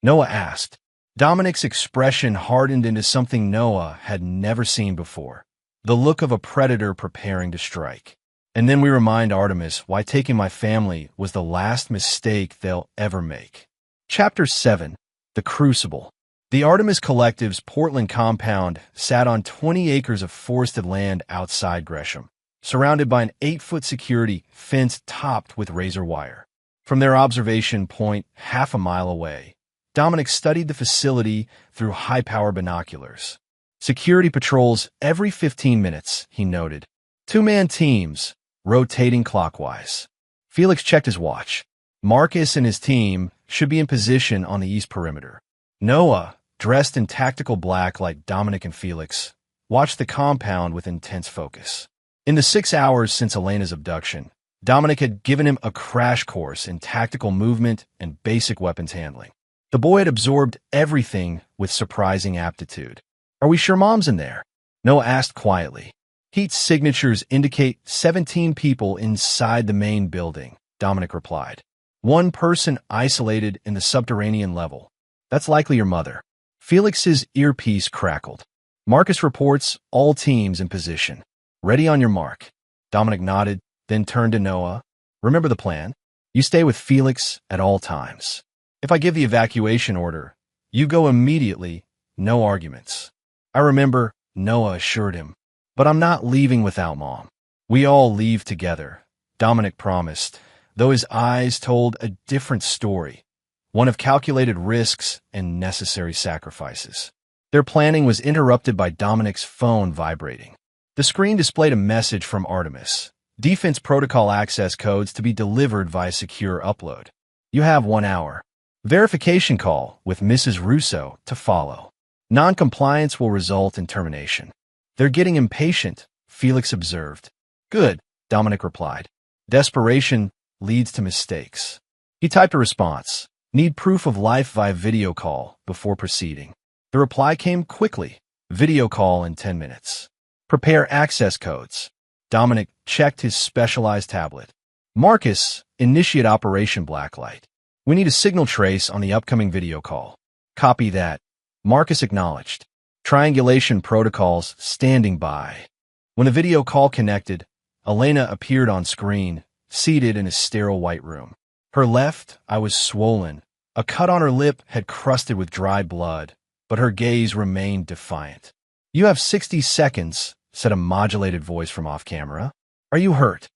Noah asked. Dominic's expression hardened into something Noah had never seen before. The look of a predator preparing to strike. And then we remind Artemis why taking my family was the last mistake they'll ever make. Chapter 7. The Crucible. The Artemis Collective's Portland compound sat on 20 acres of forested land outside Gresham, surrounded by an 8-foot security fence topped with razor wire. From their observation point half a mile away, Dominic studied the facility through high-power binoculars. Security patrols every 15 minutes, he noted. 2-man teams, rotating clockwise. Felix checked his watch. Marcus and his team should be in position on the east perimeter. Noah, dressed in tactical black like Dominic and Felix, watched the compound with intense focus. In the 6 hours since Elena's abduction, Dominic had given him a crash course in tactical movement and basic weapons handling. The boy had absorbed everything with surprising aptitude. Are we sure Mom's in there? Noah asked quietly. Heat signatures indicate 17 people inside the main building, Dominic replied. 1 person isolated in the subterranean level. That's likely your mother. Felix's earpiece crackled. Marcus reports all teams in position. Ready on your mark. Dominic nodded, then turned to Noah. Remember the plan? You stay with Felix at all times. If I give the evacuation order, you go immediately, no arguments. I remember, Noah assured him. But I'm not leaving without Mom. We all leave together, Dominic promised, though his eyes told a different story, one of calculated risks and necessary sacrifices. Their planning was interrupted by Dominic's phone vibrating. The screen displayed a message from Artemis. Defense protocol access codes to be delivered via secure upload. You have 1 hour. Verification call with Mrs. Russo to follow. Non-compliance will result in termination. They're getting impatient, Felix observed. Good, Dominic replied. Desperation leads to mistakes. He typed a response. Need proof of life via video call before proceeding. The reply came quickly. Video call in 10 minutes. Prepare access codes. Dominic checked his specialized tablet. Marcus, initiate Operation Blacklight. We need a signal trace on the upcoming video call. Copy that. Marcus acknowledged. Triangulation protocols standing by. When the video call connected, Elena appeared on screen, seated in a sterile white room. Her left eye was swollen. A cut on her lip had crusted with dry blood, but her gaze remained defiant. You have 60 seconds, said a modulated voice from off-camera. Are you hurt?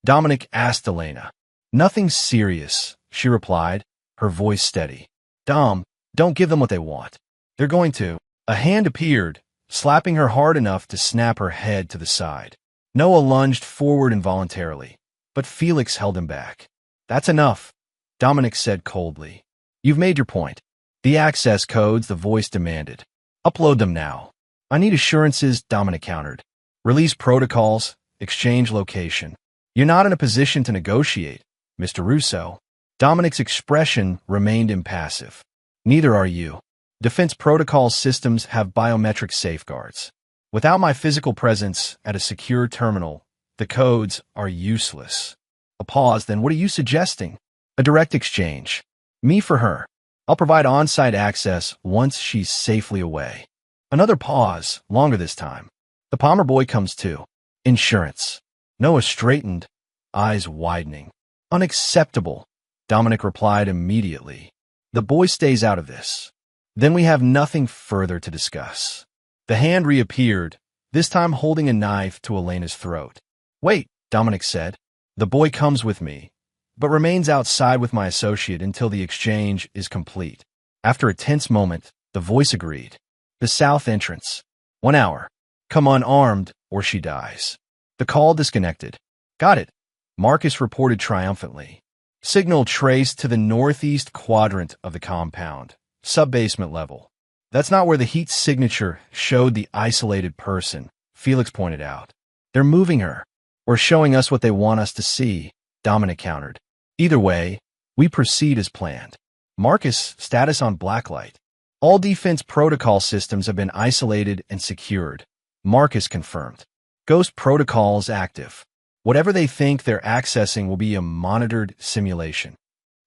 Dominic asked Elena. Nothing serious, she replied, her voice steady. Dom, don't give them what they want. They're going to. A hand appeared, slapping her hard enough to snap her head to the side. Noah lunged forward involuntarily, but Felix held him back. That's enough, Dominic said coldly. You've made your point. The access codes, the voice demanded. Upload them now. I need assurances, Dominic countered. Release protocols, exchange location. You're not in a position to negotiate, Mr. Russo. Dominic's expression remained impassive. Neither are you. Defense protocol systems have biometric safeguards. Without my physical presence at a secure terminal, the codes are useless. A pause, then what are you suggesting? A direct exchange. Me for her. I'll provide on-site access once she's safely away. Another pause, longer this time. The Palmer boy comes too. Insurance. Noah straightened, eyes widening. Unacceptable, Dominic replied immediately. The boy stays out of this. Then we have nothing further to discuss. The hand reappeared, this time holding a knife to Elena's throat. Wait, Dominic said. The boy comes with me, but remains outside with my associate until the exchange is complete. After a tense moment, the voice agreed. The south entrance. 1 hour. Come unarmed, or she dies. The call disconnected. Got it, Marcus reported triumphantly. Signal traced to the northeast quadrant of the compound, sub-basement level. That's not where the heat signature showed the isolated person, Felix pointed out. They're moving her, or showing us what they want us to see, Dominic countered. Either way, we proceed as planned. Marcus, status on Blacklight. All defense protocol systems have been isolated and secured, Marcus confirmed. Ghost protocols active. Whatever they think they're accessing will be a monitored simulation.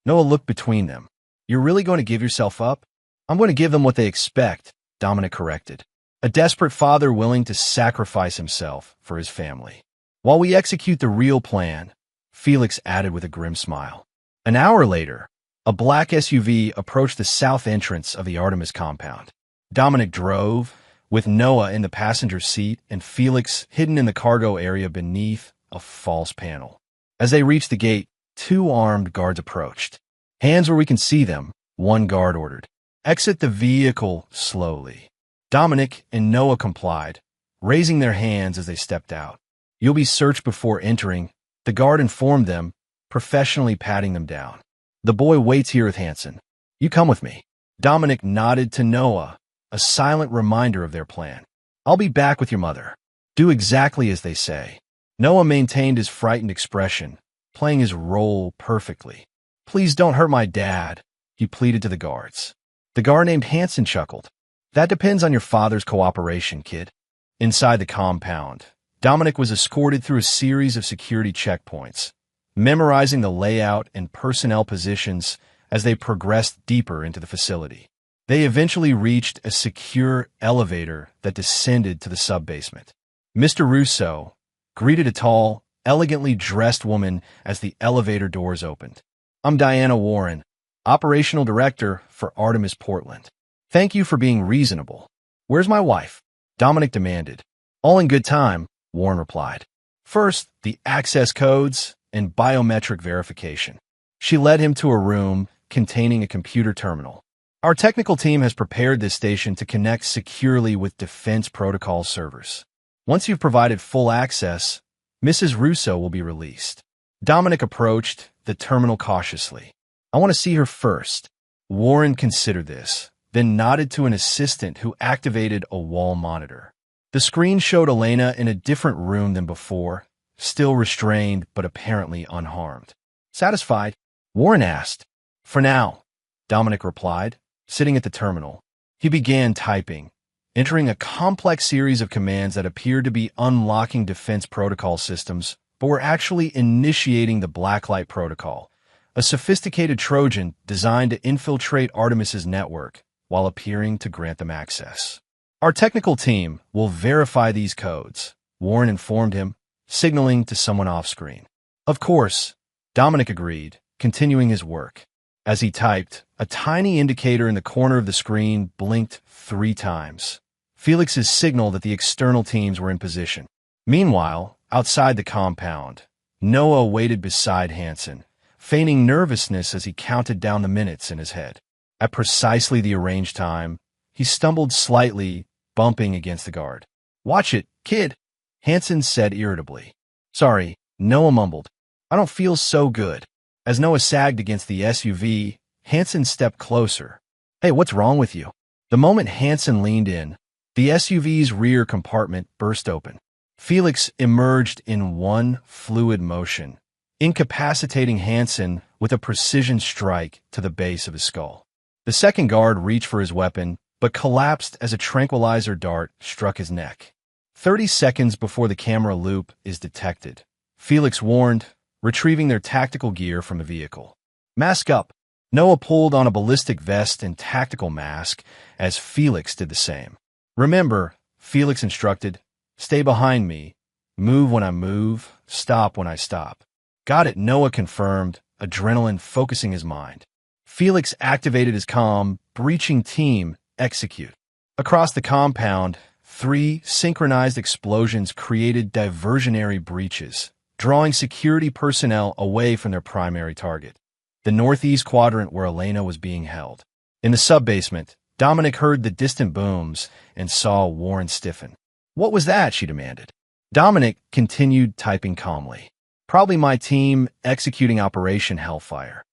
Noah looked between them. You're really going to give yourself up? I'm going to give them what they expect, Dominic corrected. A desperate father willing to sacrifice himself for his family. While we execute the real plan, Felix added with a grim smile. An hour later, a black SUV approached the south entrance of the Artemis compound. Dominic drove, with Noah in the passenger seat and Felix hidden in the cargo area beneath a false panel. As they reached the gate, 2 armed guards approached. Hands where we can see them, one guard ordered. Exit the vehicle slowly. Dominic and Noah complied, raising their hands as they stepped out. You'll be searched before entering, the guard informed them, professionally patting them down. The boy waits here with Hansen. You come with me. Dominic nodded to Noah, a silent reminder of their plan. I'll be back with your mother. Do exactly as they say. Noah maintained his frightened expression, playing his role perfectly. Please don't hurt my dad, he pleaded to the guards. The guard named Hansen chuckled. That depends on your father's cooperation, kid. Inside the compound, Dominic was escorted through a series of security checkpoints, memorizing the layout and personnel positions as they progressed deeper into the facility. They eventually reached a secure elevator that descended to the sub-basement. Mr. Russo greeted a tall, elegantly dressed woman as the elevator doors opened. "I'm Diana Warren, Operational Director for Artemis Portland. Thank you for being reasonable. Where's my wife?" Dominic demanded. "All in good time," Warren replied. "First, the access codes and biometric verification." She led him to a room containing a computer terminal. "Our technical team has prepared this station to connect securely with Defense Protocol servers. Once you've provided full access, Mrs. Russo will be released." Dominic approached the terminal cautiously. "I want to see her first." Warren considered this, then nodded to an assistant who activated a wall monitor. The screen showed Elena in a different room than before, still restrained but apparently unharmed. "Satisfied?" Warren asked. "For now," Dominic replied, sitting at the terminal. He began typing, entering a complex series of commands that appeared to be unlocking defense protocol systems, but were actually initiating the Blacklight Protocol, a sophisticated Trojan designed to infiltrate Artemis's network while appearing to grant them access. "Our technical team will verify these codes," Warren informed him, signaling to someone off-screen. "Of course," Dominic agreed, continuing his work. As he typed, a tiny indicator in the corner of the screen blinked 3 times. Felix's signal that the external teams were in position. Meanwhile, outside the compound, Noah waited beside Hansen, feigning nervousness as he counted down the minutes in his head. At precisely the arranged time, he stumbled slightly, bumping against the guard. "Watch it, kid," Hansen said irritably. "Sorry," Noah mumbled. "I don't feel so good." As Noah sagged against the SUV, Hansen stepped closer. "Hey, what's wrong with you?" The moment Hansen leaned in, the SUV's rear compartment burst open. Felix emerged in one fluid motion, incapacitating Hansen with a precision strike to the base of his skull. The second guard reached for his weapon, but collapsed as a tranquilizer dart struck his neck. 30 seconds before the camera loop is detected, Felix warned, retrieving their tactical gear from the vehicle. "Mask up." Noah pulled on a ballistic vest and tactical mask as Felix did the same. "Remember," Felix instructed, "stay behind me. Move when I move, stop when I stop." "Got it," Noah confirmed, adrenaline focusing his mind. Felix activated his comm, breaching team, execute. Across the compound, 3 synchronized explosions created diversionary breaches, drawing security personnel away from their primary target, the northeast quadrant where Elena was being held. In the sub-basement, Dominic heard the distant booms and saw Warren stiffen. "What was that?" she demanded. Dominic continued typing calmly. "Probably my team executing Operation Hellfire."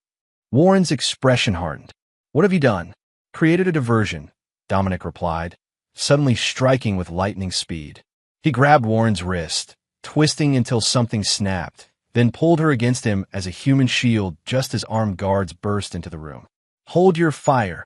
Warren's expression hardened. "What have you done?" "Created a diversion," Dominic replied, suddenly striking with lightning speed. He grabbed Warren's wrist, twisting until something snapped, then pulled her against him as a human shield just as armed guards burst into the room. "Hold your fire."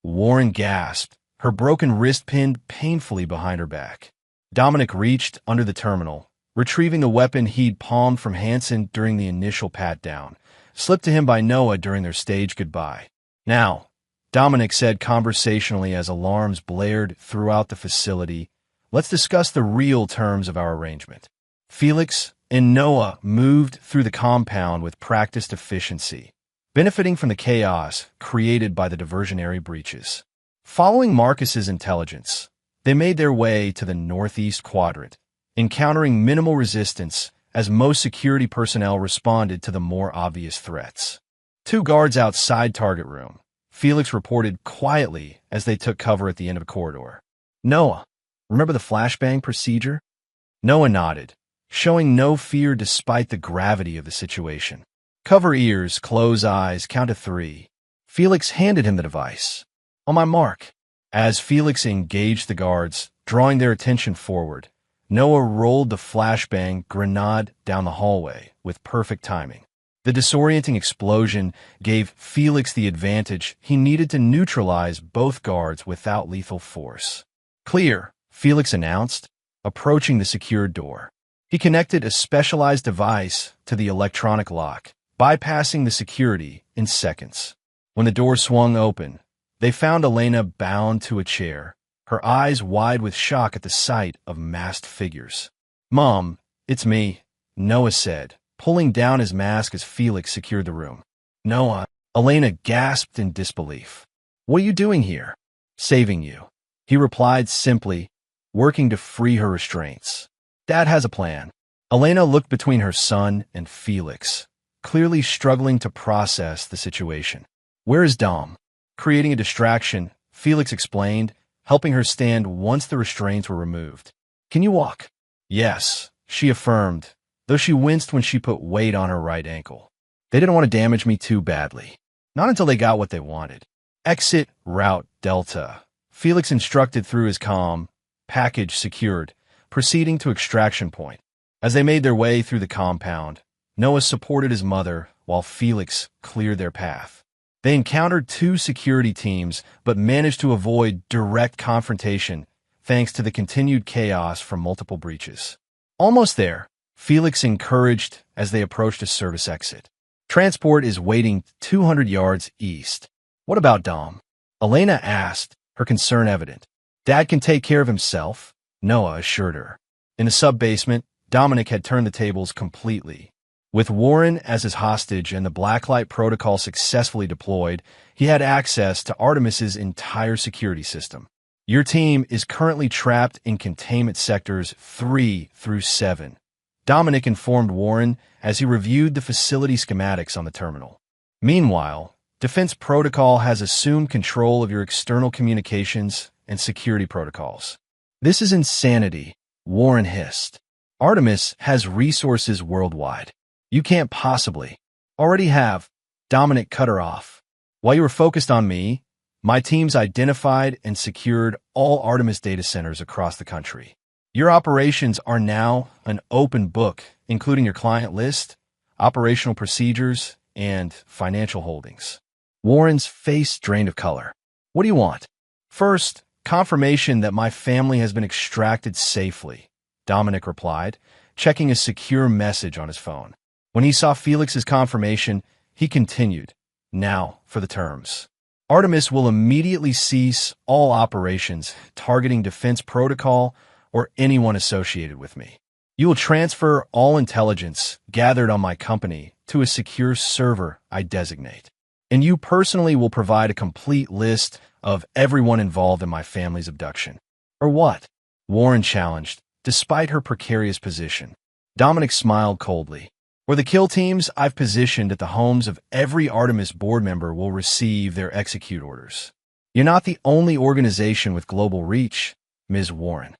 Warren gasped, her broken wrist pinned painfully behind her back. Dominic reached under the terminal, retrieving the weapon he'd palmed from Hansen during the initial pat-down, slipped to him by Noah during their stage goodbye. "Now," Dominic said conversationally as alarms blared throughout the facility, "let's discuss the real terms of our arrangement." Felix and Noah moved through the compound with practiced efficiency, benefiting from the chaos created by the diversionary breaches. Following Marcus's intelligence, they made their way to the northeast quadrant, encountering minimal resistance as most security personnel responded to the more obvious threats. 2 guards outside target room, Felix reported quietly as they took cover at the end of a corridor. "Noah, remember the flashbang procedure?" Noah nodded, showing no fear despite the gravity of the situation. "Cover ears, close eyes, count to 3. Felix handed him the device. "On my mark." As Felix engaged the guards, drawing their attention forward, Noah rolled the flashbang grenade down the hallway with perfect timing. The disorienting explosion gave Felix the advantage he needed to neutralize both guards without lethal force. "Clear," Felix announced, approaching the secured door. He connected a specialized device to the electronic lock, bypassing the security in seconds. When the door swung open, They found Elena bound to a chair, her eyes wide with shock at the sight of masked figures. "Mom, it's me," Noah said, pulling down his mask as Felix secured the room. "Noah," Elena gasped in disbelief. "What are you doing here?" "Saving you," he replied simply, working to free her restraints. "Dad has a plan." Elena looked between her son and Felix, clearly struggling to process the situation. "Where is Dom?" Creating a distraction, Felix explained, helping her stand once the restraints were removed. "Can you walk?" "Yes," she affirmed, though she winced when she put weight on her right ankle. "They didn't want to damage me too badly. Not until they got what they wanted." "Exit Route Delta," Felix instructed through his comm, package secured, proceeding to extraction point. As they made their way through the compound, Noah supported his mother while Felix cleared their path. They encountered two security teams but managed to avoid direct confrontation thanks to the continued chaos from multiple breaches. Almost there, Felix encouraged as they approached a service exit. "Transport is waiting 200 yards east." "What about Dom?" Elena asked, her concern evident. "Dad can take care of himself," Noah assured her. In the sub-basement, Dominic had turned the tables completely. With Warren as his hostage and the Blacklight protocol successfully deployed, he had access to Artemis's entire security system. "Your team is currently trapped in containment sectors 3 through 7, Dominic informed Warren as he reviewed the facility schematics on the terminal. "Meanwhile, Defense Protocol has assumed control of your external communications and security protocols." "This is insanity," Warren hissed. "Artemis has resources worldwide. You can't possibly." "Already have," Dominic cut her off. "While you were focused on me, my teams identified and secured all Artemis data centers across the country. Your operations are now an open book, including your client list, operational procedures, and financial holdings." Warren's face drained of color. "What do you want?" "First, confirmation that my family has been extracted safely," Dominic replied, checking a secure message on his phone. When he saw Felix's confirmation, he continued, "Now for the terms. Artemis will immediately cease all operations targeting Defense Protocol or anyone associated with me. You will transfer all intelligence gathered on my company to a secure server I designate. And you personally will provide a complete list of everyone involved in my family's abduction." "Or what?" Warren challenged, despite her precarious position. Dominic smiled coldly. "Or the kill teams I've positioned at the homes of every Artemis board member will receive their execute orders. You're not the only organization with global reach, Ms. Warren."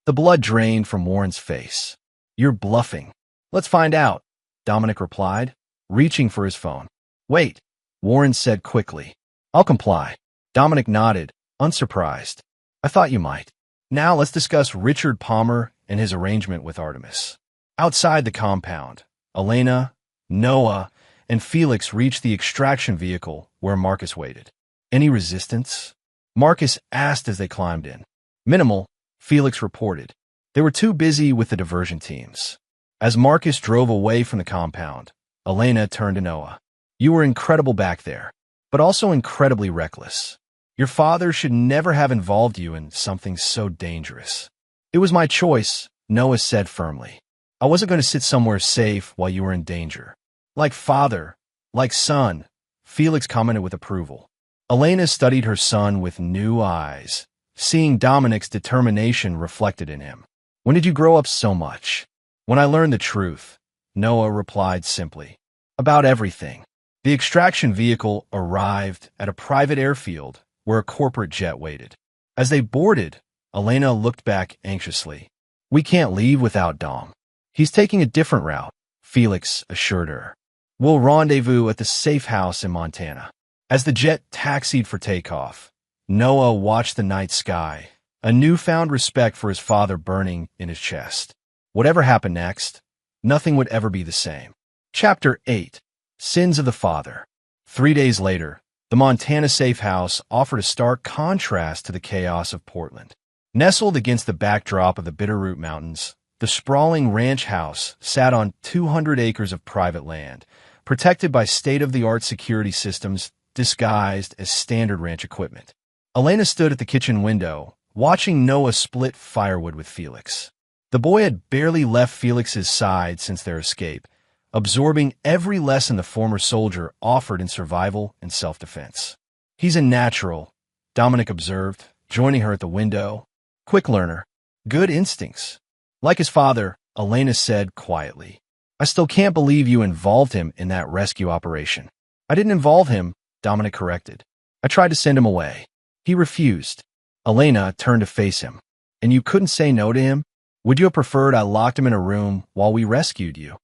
The blood drained from Warren's face. "You're bluffing." "Let's find out," Dominic replied, reaching for his phone. "Wait," Warren said quickly. "I'll comply." Dominic nodded, unsurprised. "I thought you might. Now let's discuss Richard Palmer and his arrangement with Artemis." Outside the compound, Elena, Noah, and Felix reached the extraction vehicle where Marcus waited. "Any resistance?" Marcus asked as they climbed in. "Minimal," Felix reported. They were too busy with the diversion teams. As Marcus drove away from the compound, Elena turned to Noah. "You were incredible back there, but also incredibly reckless. Your father should never have involved you in something so dangerous." "It was my choice," Noah said firmly. "I wasn't going to sit somewhere safe while you were in danger." "Like father, like son," Felix commented with approval. Elena studied her son with new eyes, seeing Dominic's determination reflected in him. "When did you grow up so much?" "When I learned the truth," Noah replied simply. "About everything." The extraction vehicle arrived at a private airfield where a corporate jet waited. As they boarded, Elena looked back anxiously. "We can't leave without Dom. He's taking a different route," Felix assured her. "We'll rendezvous at the safe house in Montana." As the jet taxied for takeoff, Noah watched the night sky, a newfound respect for his father burning in his chest. Whatever happened next, nothing would ever be the same. Chapter 8. Sins of the Father. 3 days later, the Montana safe house offered a stark contrast to the chaos of Portland. Nestled against the backdrop of the Bitterroot Mountains, the sprawling ranch house sat on 200 acres of private land, protected by state-of-the-art security systems disguised as standard ranch equipment. Elena stood at the kitchen window, watching Noah split firewood with Felix. The boy had barely left Felix's side since their escape, absorbing every lesson the former soldier offered in survival and self-defense. "He's a natural," Dominic observed, joining her at the window. "Quick learner. Good instincts." Like his father, Elena said quietly. "I still can't believe you involved him in that rescue operation." "I didn't involve him," Dominic corrected. "I tried to send him away. He refused." Elena turned to face him. "And you couldn't say no to him? Would you have preferred I locked him in a room while we rescued you?"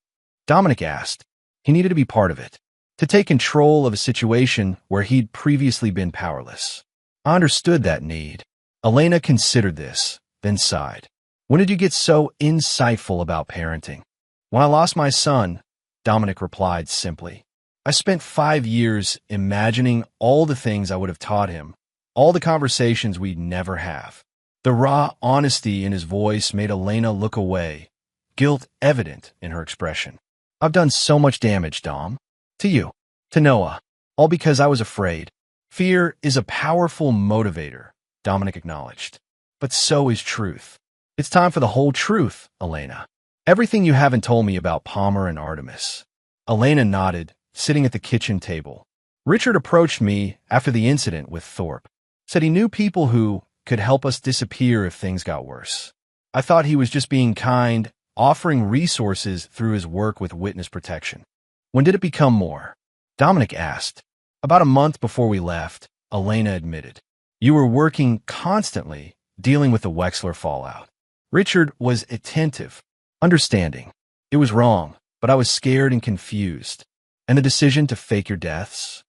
Dominic asked. He needed to be part of it, to take control of a situation where he'd previously been powerless. I understood that need. Elena considered this, then sighed. "When did you get so insightful about parenting?" "When I lost my son," Dominic replied simply. "I spent 5 years imagining all the things I would have taught him, all the conversations we'd never have." The raw honesty in his voice made Elena look away, guilt evident in her expression. "I've done so much damage, Dom. To you, to Noah, all because I was afraid." "Fear is a powerful motivator," Dominic acknowledged. "But so is truth." "It's time for the whole truth, Elena. Everything you haven't told me about Palmer and Artemis." Elena nodded, sitting at the kitchen table. "Richard approached me after the incident with Thorpe. Said he knew people who could help us disappear if things got worse. I thought he was just being kind, offering resources through his work with witness protection." "When did it become more?" Dominic asked. "About a month before we left," Elena admitted. "You were working constantly, dealing with the Wexler fallout." Richard was attentive, understanding. "It was wrong, but I was scared and confused." "And the decision to fake your deaths?"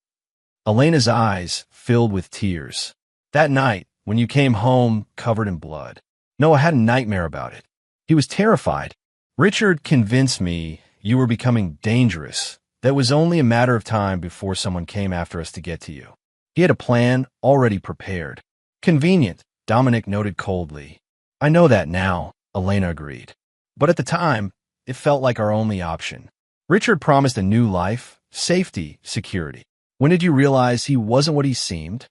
Elena's eyes filled with tears. "That night, when you came home covered in blood. Noah had a nightmare about it. He was terrified. Richard convinced me you were becoming dangerous, that it was only a matter of time before someone came after us to get to you. He had a plan already prepared." "Convenient," Dominic noted coldly. "I know that now," Elena agreed. "But at the time, it felt like our only option. Richard promised a new life, safety, security. When did you realize he wasn't what he seemed?"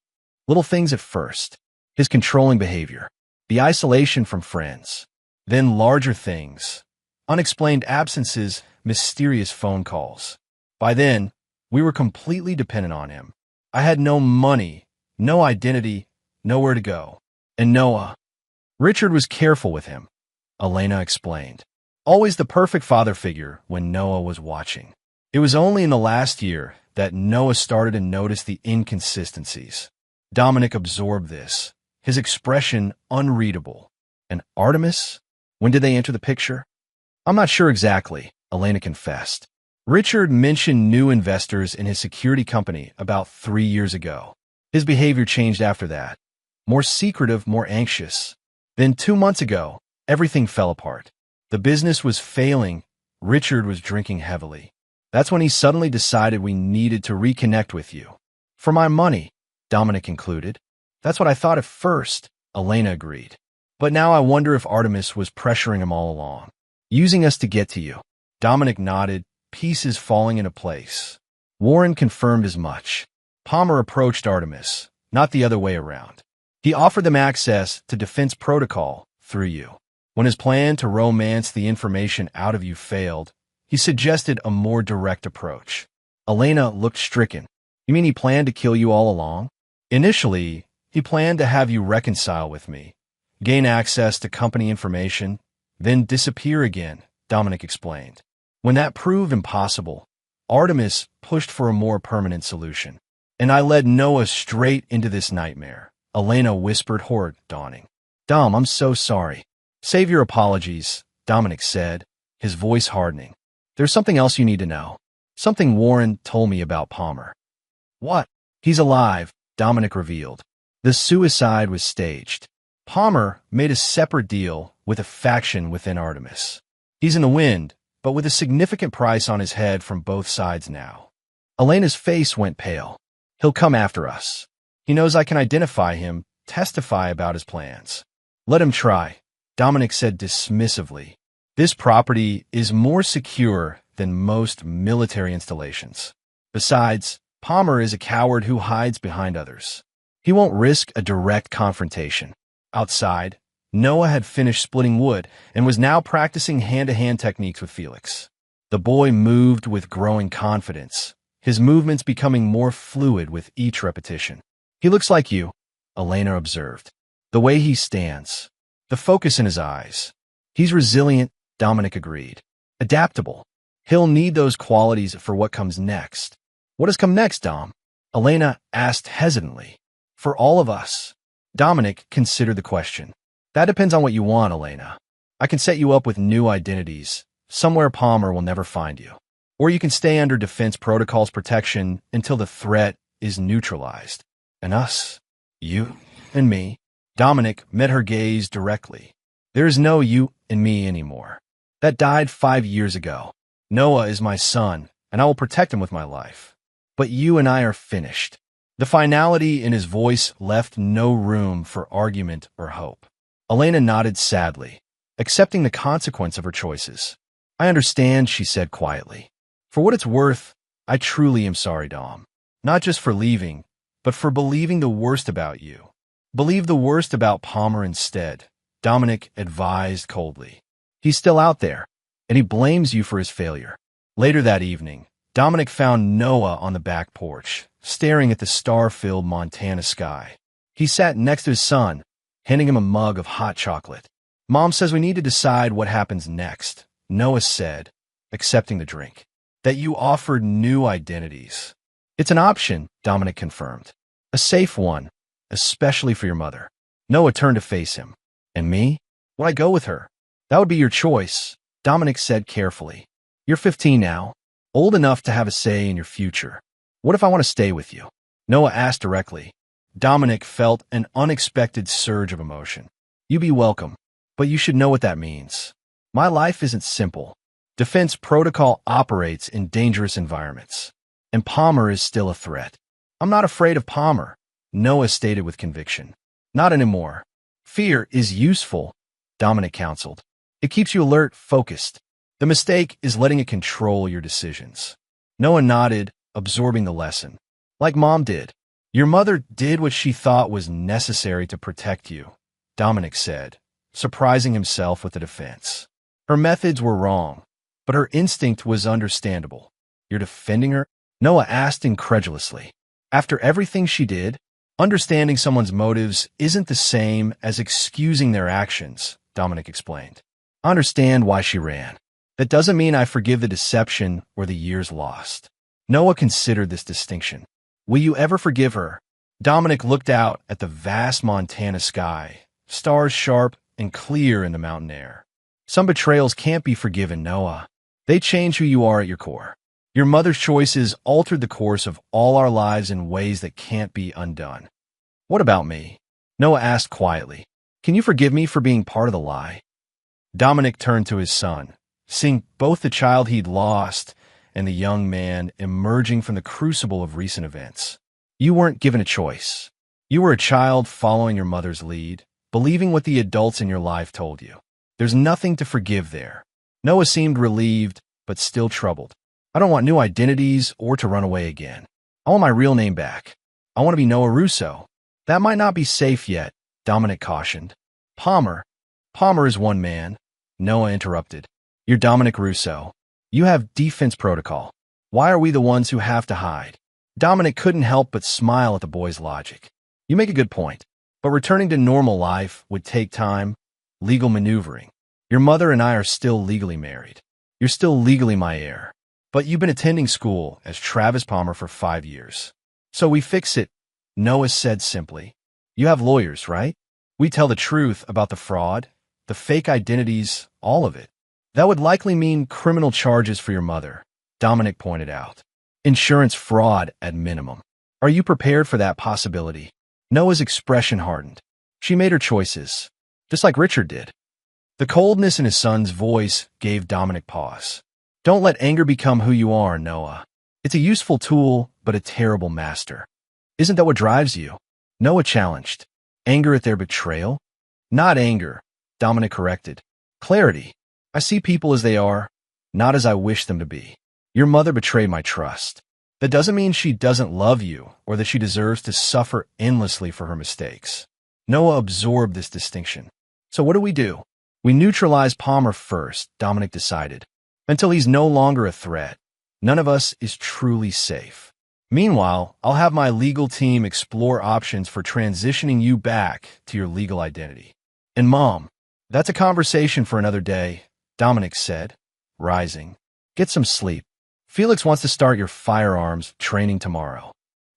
"Little things at first. His controlling behavior, the isolation from friends. Then larger things, unexplained absences, mysterious phone calls. By then, we were completely dependent on him. I had no money, no identity, nowhere to go. And Noah. Richard was careful with him," Elena explained. "Always the perfect father figure when Noah was watching. It was only in the last year that Noah started to notice the inconsistencies." Dominic absorbed this, his expression unreadable. "And Artemis? When did they enter the picture?" "I'm not sure exactly," Elena confessed. "Richard mentioned new investors in his security company about 3 years ago. His behavior changed after that. More secretive, more anxious. Then 2 months ago, everything fell apart. The business was failing. Richard was drinking heavily. That's when he suddenly decided we needed to reconnect with you." "For my money," Dominic concluded. "That's what I thought at first," Elena agreed. "But now I wonder if Artemis was pressuring him all along, using us to get to you." Dominic nodded, pieces falling into place. Warren confirmed as much. Palmer approached Artemis, not the other way around. He offered them access to defense protocol through you. When his plan to romance the information out of you failed, he suggested a more direct approach. Elena looked stricken. "You mean he planned to kill you all along?" "Initially, he planned to have you reconcile with me, gain access to company information, then disappear again," Dominic explained. "When that proved impossible, Artemis pushed for a more permanent solution. And I led Noah straight into this nightmare," Elena whispered, horror dawning. "Dom, I'm so sorry." "Save your apologies," Dominic said, his voice hardening. "There's something else you need to know. Something Warren told me about Palmer." "What?" "He's alive," Dominic revealed. "The suicide was staged. Palmer made a separate deal with a faction within Artemis. He's in the wind, but with a significant price on his head from both sides now." Elena's face went pale. "He'll come after us. He knows I can identify him, testify about his plans." "Let him try," Dominic said dismissively. "This property is more secure than most military installations. Besides, Palmer is a coward who hides behind others. He won't risk a direct confrontation. Outside, Noah had finished splitting wood and was now practicing hand-to-hand techniques with Felix. The boy moved with growing confidence, his movements becoming more fluid with each repetition. "He looks like you," Elena observed. "The way he stands, the focus in his eyes. He's resilient," Dominic agreed. "Adaptable. He'll need those qualities for what comes next." "What has come next, Dom?" Elena asked hesitantly. "For all of us." Dominic considered the question. "That depends on what you want, Elena. I can set you up with new identities, somewhere Palmer will never find you. Or you can stay under defense protocols protection until the threat is neutralized. And us, you and me." Dominic met her gaze directly. "There is no you and me anymore. That died 5 years ago. Noah is my son, and I will protect him with my life. But you and I are finished." The finality in his voice left no room for argument or hope. Elena nodded sadly, accepting the consequence of her choices. "I understand," she said quietly. "For what it's worth, I truly am sorry, Dom. Not just for leaving, but for believing the worst about you. Believe the worst about Palmer instead," Dominic advised coldly. "He's still out there, and he blames you for his failure." Later that evening, Dominic found Noah on the back porch, staring at the star-filled Montana sky. He sat next to his son, handing him a mug of hot chocolate. "Mom says we need to decide what happens next," Noah said, accepting the drink. "That you offered new identities." "It's an option," Dominic confirmed. "A safe one, especially for your mother." Noah turned to face him. "And me? Would I go with her?" "That would be your choice," Dominic said carefully. "You're 15 now, old enough to have a say in your future. What if I want to stay with you?" Noah asked directly. Dominic felt an unexpected surge of emotion. "You be welcome, but you should know what that means. My life isn't simple. Defense protocol operates in dangerous environments, and Palmer is still a threat." "I'm not afraid of Palmer," Noah stated with conviction. "Not anymore. Fear is useful," Dominic counseled. "It keeps you alert, focused. The mistake is letting it control your decisions." Noah nodded, absorbing the lesson. "Like Mom did. Your mother did what she thought was necessary to protect you," Dominic said, surprising himself with the defense. "Her methods were wrong, but her instinct was understandable." "You're defending her?" Noah asked incredulously. "After everything she did, understanding someone's motives isn't the same as excusing their actions," Dominic explained. "I understand why she ran. That doesn't mean I forgive the deception or the years lost." Noah considered this distinction. "Will you ever forgive her?" Dominic looked out at the vast Montana sky, stars sharp and clear in the mountain air. "Some betrayals can't be forgiven, Noah. They change who you are at your core. Your mother's choices altered the course of all our lives in ways that can't be undone." "What about me?" Noah asked quietly. "Can you forgive me for being part of the lie?" Dominic turned to his son, seeing both the child he'd lost and the young man emerging from the crucible of recent events. "You weren't given a choice. You were a child following your mother's lead, believing what the adults in your life told you. There's nothing to forgive there." Noah seemed relieved, but still troubled. "I don't want new identities or to run away again. I want my real name back. I want to be Noah Russo." "That might not be safe yet," Dominic cautioned. Palmer is one man," Noah interrupted. "You're Dominic Russo. You have defense protocol. Why are we the ones who have to hide?" Dominic couldn't help but smile at the boy's logic. "You make a good point, but returning to normal life would take time, legal maneuvering. Your mother and I are still legally married. You're still legally my heir. But you've been attending school as Travis Palmer for 5 years. So we fix it," Noah said simply. "You have lawyers, right? We tell the truth about the fraud, the fake identities, all of it." "That would likely mean criminal charges for your mother," Dominic pointed out. "Insurance fraud at minimum. Are you prepared for that possibility?" Noah's expression hardened. She made her choices, just like Richard did. The coldness in his son's voice gave Dominic pause. "Don't let anger become who you are, Noah. It's a useful tool, but a terrible master." "Isn't that what drives you?" Noah challenged. "Anger at their betrayal?" "Not anger," Dominic corrected. "Clarity. I see people as they are, not as I wish them to be. Your mother betrayed my trust. That doesn't mean she doesn't love you or that she deserves to suffer endlessly for her mistakes. Noah absorbed this distinction. So what do? We neutralize Palmer first, Dominic decided. Until he's no longer a threat, none of us is truly safe. Meanwhile, I'll have my legal team explore options for transitioning you back to your legal identity. And Mom, that's a conversation for another day, Dominic said, rising. Get some sleep. Felix wants to start your firearms training tomorrow.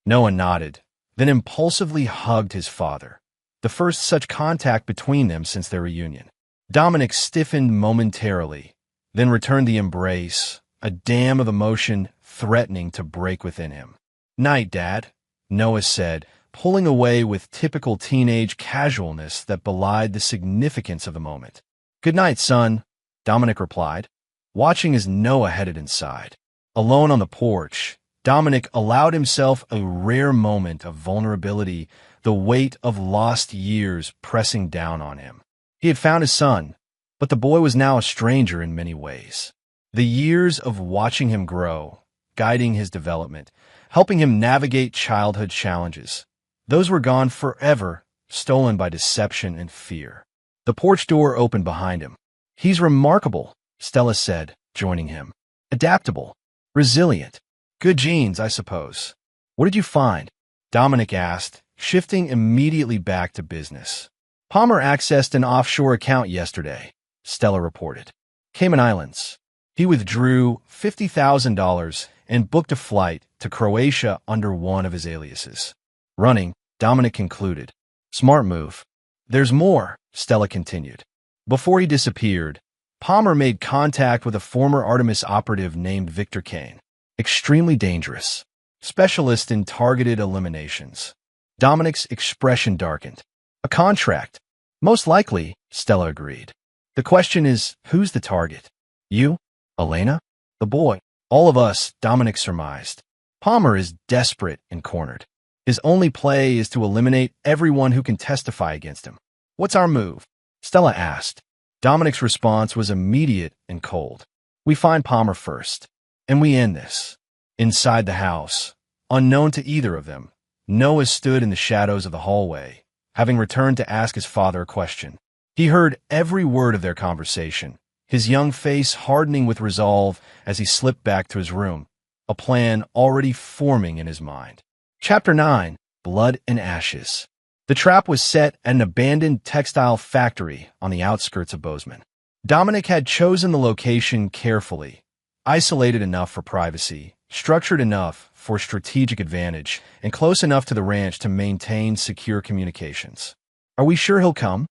Noah nodded, then impulsively hugged his father, the first such contact between them since their reunion. Dominic stiffened momentarily, then returned the embrace, a dam of emotion threatening to break within him. Night, Dad, Noah said, pulling away with typical teenage casualness that belied the significance of the moment. Good night, son, Dominic replied, watching as Noah headed inside. Alone on the porch, Dominic allowed himself a rare moment of vulnerability, the weight of lost years pressing down on him. He had found his son, but the boy was now a stranger in many ways. The years of watching him grow, guiding his development, helping him navigate childhood challenges, those were gone forever, stolen by deception and fear. The porch door opened behind him. He's remarkable, Stella said, joining him. Adaptable. Resilient. Good genes, I suppose. What did you find? Dominic asked, shifting immediately back to business. Palmer accessed an offshore account yesterday, Stella reported. Cayman Islands. He withdrew $50,000 and booked a flight to Croatia under one of his aliases. Running, Dominic concluded. Smart move. There's more, Stella continued. Before he disappeared, Palmer made contact with a former Artemis operative named Victor Kane. Extremely dangerous. Specialist in targeted eliminations. Dominic's expression darkened. A contract. Most likely, Stella agreed. The question is, who's the target? You? Elena? The boy? All of us, Dominic surmised. Palmer is desperate and cornered. His only play is to eliminate everyone who can testify against him. What's our move? Stella asked. Dominic's response was immediate and cold. We find Palmer first, and we end this. Inside the house, unknown to either of them, Noah stood in the shadows of the hallway, having returned to ask his father a question. He heard every word of their conversation, his young face hardening with resolve as he slipped back to his room, a plan already forming in his mind. Chapter 9, Blood and Ashes. The trap was set at an abandoned textile factory on the outskirts of Bozeman. Dominic had chosen the location carefully, isolated enough for privacy, structured enough for strategic advantage, and close enough to the ranch to maintain secure communications. Are we sure he'll come?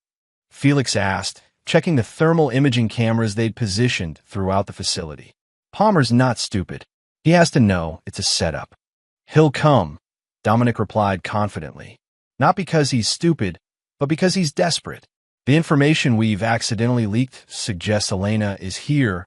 Felix asked, checking the thermal imaging cameras they'd positioned throughout the facility. Palmer's not stupid. He has to know it's a setup. He'll come, Dominic replied confidently. Not because he's stupid, but because he's desperate. The information we've accidentally leaked suggests Elena is here,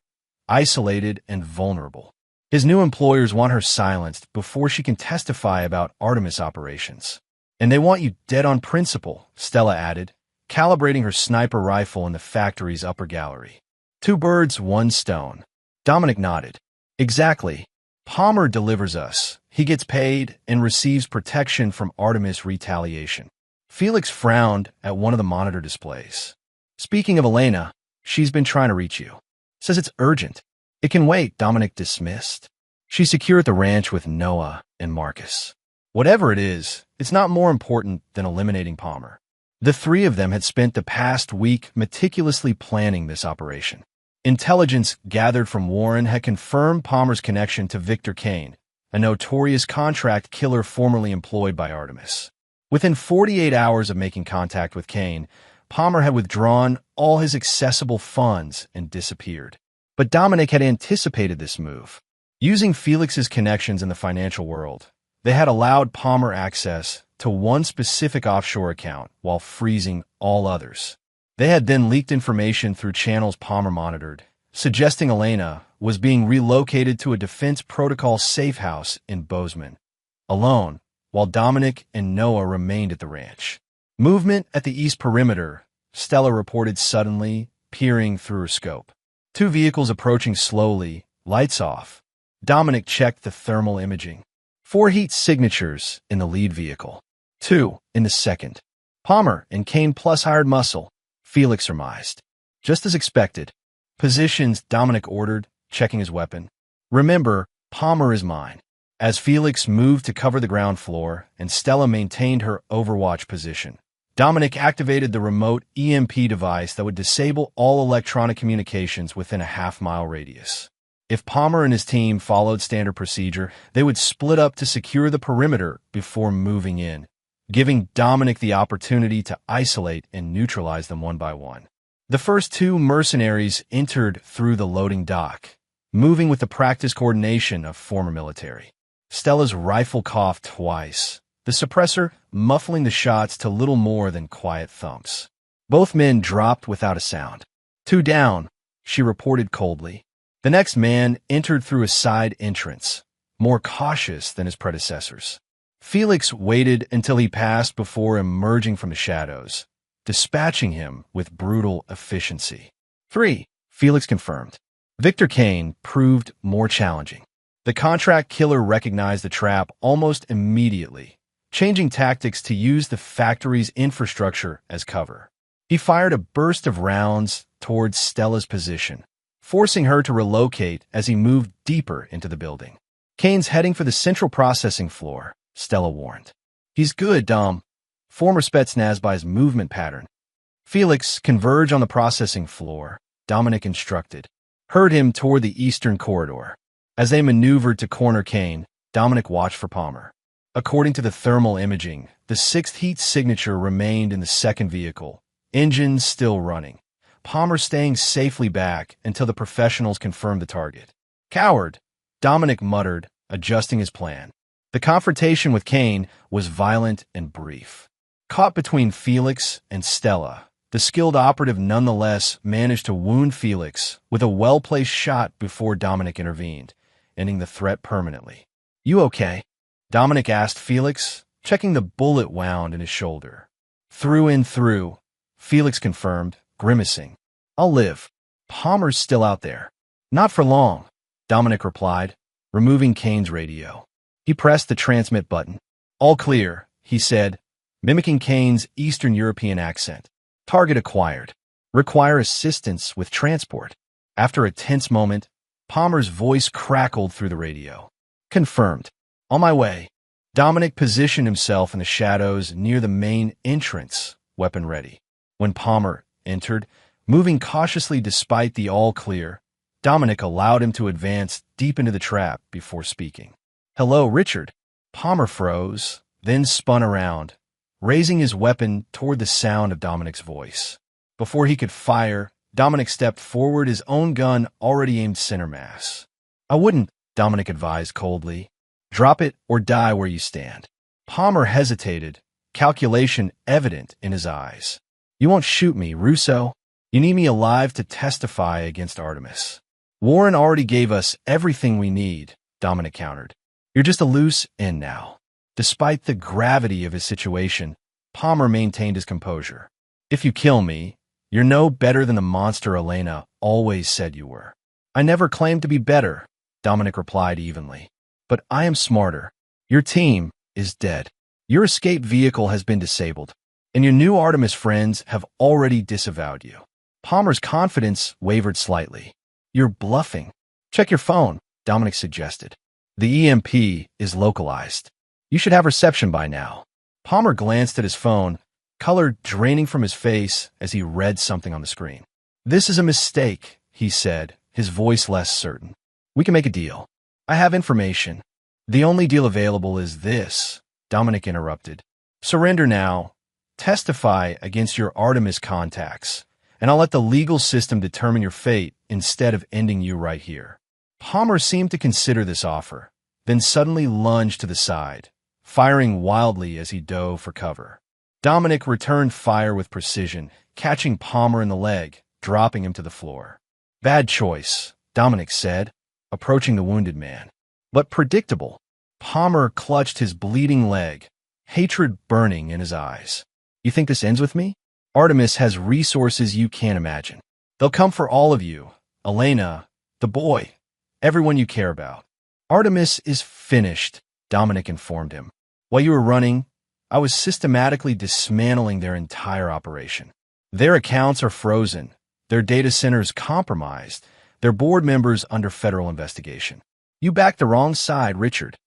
isolated and vulnerable. His new employers want her silenced before she can testify about Artemis operations. And they want you dead on principle, Stella added, calibrating her sniper rifle in the factory's upper gallery. 2 birds, 1 stone. Dominic nodded. Exactly. Palmer delivers us. He gets paid and receives protection from Artemis retaliation. Felix frowned at one of the monitor displays. Speaking of Elena, she's been trying to reach you. Says it's urgent. It can wait, Dominic dismissed. She's secure at the ranch with Noah and Marcus. Whatever it is, it's not more important than eliminating Palmer. The 3 of them had spent the past week meticulously planning this operation. Intelligence gathered from Warren had confirmed Palmer's connection to Victor Kane, a notorious contract killer formerly employed by Artemis. Within 48 hours of making contact with Kane, Palmer had withdrawn all his accessible funds and disappeared. But Dominic had anticipated this move. Using Felix's connections in the financial world, they had allowed Palmer access to one specific offshore account while freezing all others. They had then leaked information through channels Palmer monitored, suggesting Elena was being relocated to a defense protocol safe house in Bozeman, alone, while Dominic and Noah remained at the ranch. Movement at the east perimeter, Stella reported suddenly, peering through her scope. 2 vehicles approaching slowly, lights off. Dominic checked the thermal imaging. 4 heat signatures in the lead vehicle. 2 in the second. Palmer and Kane plus hired muscle, Felix surmised. Just as expected. Positions, Dominic ordered, checking his weapon. Remember, Palmer is mine. As Felix moved to cover the ground floor and Stella maintained her overwatch position, Dominic activated the remote EMP device that would disable all electronic communications within a half-mile radius. If Palmer and his team followed standard procedure, they would split up to secure the perimeter before moving in, giving Dominic the opportunity to isolate and neutralize them one by one. The first 2 mercenaries entered through the loading dock, moving with the practiced coordination of former military. Stella's rifle coughed twice, the suppressor muffling the shots to little more than quiet thumps. Both men dropped without a sound. 2 down, she reported coldly. The next man entered through a side entrance, more cautious than his predecessors. Felix waited until he passed before emerging from the shadows, dispatching him with brutal efficiency. 3, Felix confirmed. Victor Kane proved more challenging. The contract killer recognized the trap almost immediately, changing tactics to use the factory's infrastructure as cover. He fired a burst of rounds towards Stella's position, forcing her to relocate as he moved deeper into the building. Kane's heading for the central processing floor, Stella warned. He's good, Dom. Former Spetsnaz by his movement pattern. Felix, converge on the processing floor, Dominic instructed. Herd him toward the eastern corridor. As they maneuvered to corner Kane, Dominic watched for Palmer. According to the thermal imaging, the 6th heat signature remained in the second vehicle, engines still running. Palmer staying safely back until the professionals confirmed the target. Coward, Dominic muttered, adjusting his plan. The confrontation with Kane was violent and brief. Caught between Felix and Stella, the skilled operative nonetheless managed to wound Felix with a well-placed shot before Dominic intervened, ending the threat permanently. You okay? Dominic asked Felix, checking the bullet wound in his shoulder. Through and through, Felix confirmed, grimacing. I'll live. Palmer's still out there. Not for long, Dominic replied, removing Kane's radio. He pressed the transmit button. All clear, he said, mimicking Kane's Eastern European accent. Target acquired. Require assistance with transport. After a tense moment, Palmer's voice crackled through the radio. Confirmed. On my way. Dominic positioned himself in the shadows near the main entrance, weapon ready. When Palmer entered, moving cautiously despite the all clear, Dominic allowed him to advance deep into the trap before speaking. Hello, Richard. Palmer froze, then spun around, raising his weapon toward the sound of Dominic's voice. Before he could fire, Dominic stepped forward, his own gun already aimed center mass. I wouldn't, Dominic advised coldly. Drop it or die where you stand. Palmer hesitated, calculation evident in his eyes. You won't shoot me, Russo. You need me alive to testify against Artemis. Warren already gave us everything we need, Dominic countered. You're just a loose end now. Despite the gravity of his situation, Palmer maintained his composure. If you kill me, you're no better than the monster Elena always said you were. I never claimed to be better, Dominic replied evenly. But I am smarter. Your team is dead. Your escape vehicle has been disabled, and your new Artemis friends have already disavowed you. Palmer's confidence wavered slightly. You're bluffing. Check your phone, Dominic suggested. The EMP is localized. You should have reception by now. Palmer glanced at his phone, color draining from his face as he read something on the screen. This is a mistake, he said, his voice less certain. We can make a deal. I have information. The only deal available is this, Dominic interrupted. Surrender now. Testify against your Artemis contacts, and I'll let the legal system determine your fate instead of ending you right here. Palmer seemed to consider this offer, then suddenly lunged to the side, firing wildly as he dove for cover. Dominic returned fire with precision, catching Palmer in the leg, dropping him to the floor. Bad choice, Dominic said, approaching the wounded man. But predictable. Palmer clutched his bleeding leg, hatred burning in his eyes. You think this ends with me? Artemis has resources you can't imagine. They'll come for all of you. Elena, the boy, everyone you care about. Artemis is finished, Dominic informed him. While you were running, I was systematically dismantling their entire operation. Their accounts are frozen, their data centers compromised, their board members under federal investigation. You backed the wrong side, Richard.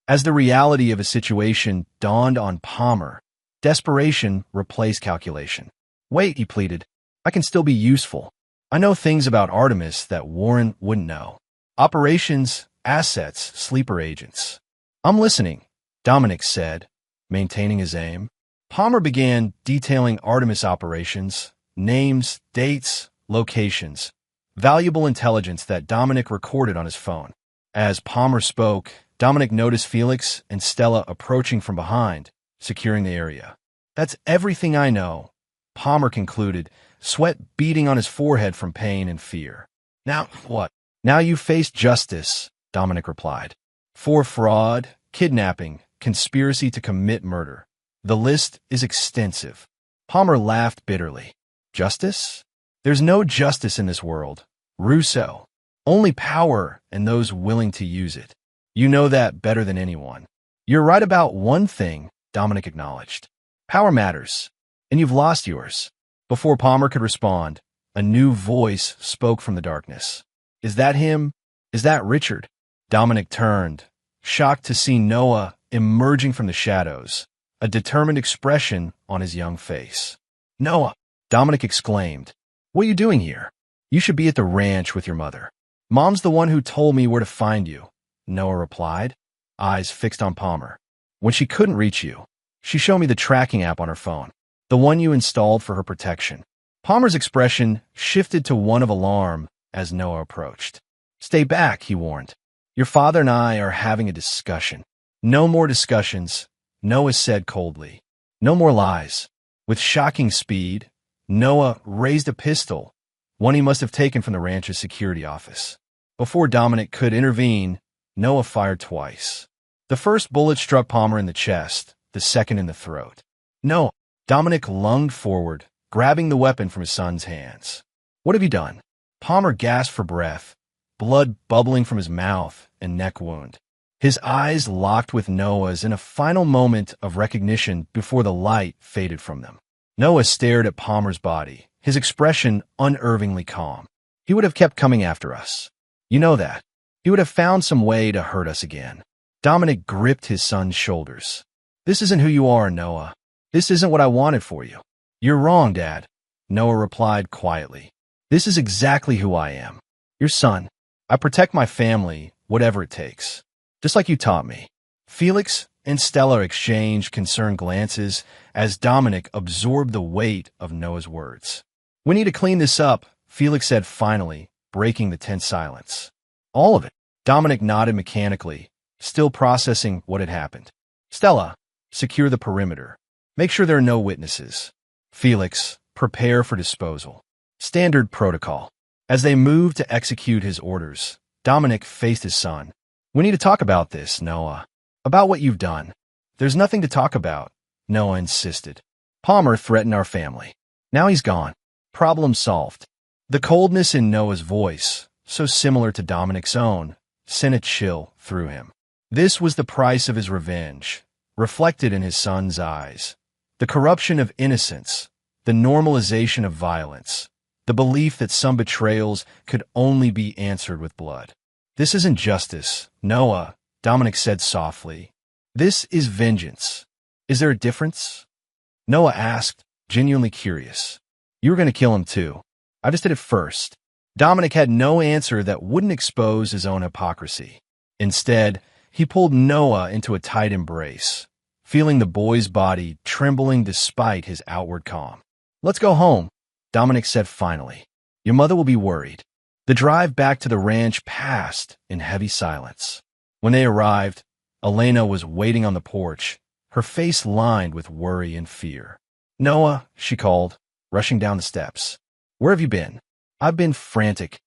As the reality of a situation dawned on Palmer, desperation replaced calculation. Wait, he pleaded. I can still be useful. I know things about Artemis that Warren wouldn't know. Operations, assets, sleeper agents. I'm listening, Dominic said, maintaining his aim. Palmer began detailing Artemis operations, names, dates, locations, valuable intelligence that Dominic recorded on his phone. As Palmer spoke, Dominic noticed Felix and Stella approaching from behind, securing the area. That's everything I know, Palmer concluded, sweat beading on his forehead from pain and fear. Now what? Now you face justice, Dominic replied. For fraud, kidnapping, conspiracy to commit murder. The list is extensive. Palmer laughed bitterly. Justice? There's no justice in this world. Russo. Only power and those willing to use it. You know that better than anyone. You're right about one thing, Dominic acknowledged. Power matters, and you've lost yours. Before Palmer could respond, a new voice spoke from the darkness. Is that him? Is that Richard? Dominic turned, shocked to see Noah emerging from the shadows, a determined expression on his young face. Noah, Dominic exclaimed. What are you doing here? You should be at the ranch with your mother. Mom's the one who told me where to find you, Noah replied, eyes fixed on Palmer. When she couldn't reach you, she showed me the tracking app on her phone, the one you installed for her protection. Palmer's expression shifted to one of alarm as Noah approached. Stay back, he warned. Your father and I are having a discussion. No more discussions, Noah said coldly. No more lies. With shocking speed, Noah raised a pistol, one he must have taken from the ranch's security office. Before Dominic could intervene, Noah fired twice. The first bullet struck Palmer in the chest, the second in the throat. No, Dominic lunged forward, grabbing the weapon from his son's hands. What have you done? Palmer gasped for breath, blood bubbling from his mouth and neck wound. His eyes locked with Noah's in a final moment of recognition before the light faded from them. Noah stared at Palmer's body, his expression unnervingly calm. He would have kept coming after us. You know that. He would have found some way to hurt us again. Dominic gripped his son's shoulders. This isn't who you are, Noah. This isn't what I wanted for you. You're wrong, Dad, Noah replied quietly. This is exactly who I am. Your son. I protect my family, whatever it takes. Just like you taught me. Felix and Stella exchanged concerned glances as Dominic absorbed the weight of Noah's words. We need to clean this up, Felix said finally, breaking the tense silence. All of it. Dominic nodded mechanically, still processing what had happened. Stella, secure the perimeter. Make sure there are no witnesses. Felix, prepare for disposal. Standard protocol. As they moved to execute his orders, Dominic faced his son. We need to talk about this, Noah. About what you've done. There's nothing to talk about, Noah insisted. Palmer threatened our family. Now he's gone. Problem solved. The coldness in Noah's voice, so similar to Dominic's own, sent a chill through him. This was the price of his revenge, reflected in his son's eyes. The corruption of innocence, the normalization of violence, the belief that some betrayals could only be answered with blood. This isn't justice, Noah, Dominic said softly. This is vengeance. Is there a difference? Noah asked, genuinely curious. You were going to kill him too. I just did it first. Dominic had no answer that wouldn't expose his own hypocrisy. Instead, he pulled Noah into a tight embrace, feeling the boy's body trembling despite his outward calm. Let's go home, Dominic said finally. Your mother will be worried. The drive back to the ranch passed in heavy silence. When they arrived, Elena was waiting on the porch, her face lined with worry and fear. Noah, she called, rushing down the steps. Where have you been? I've been frantic.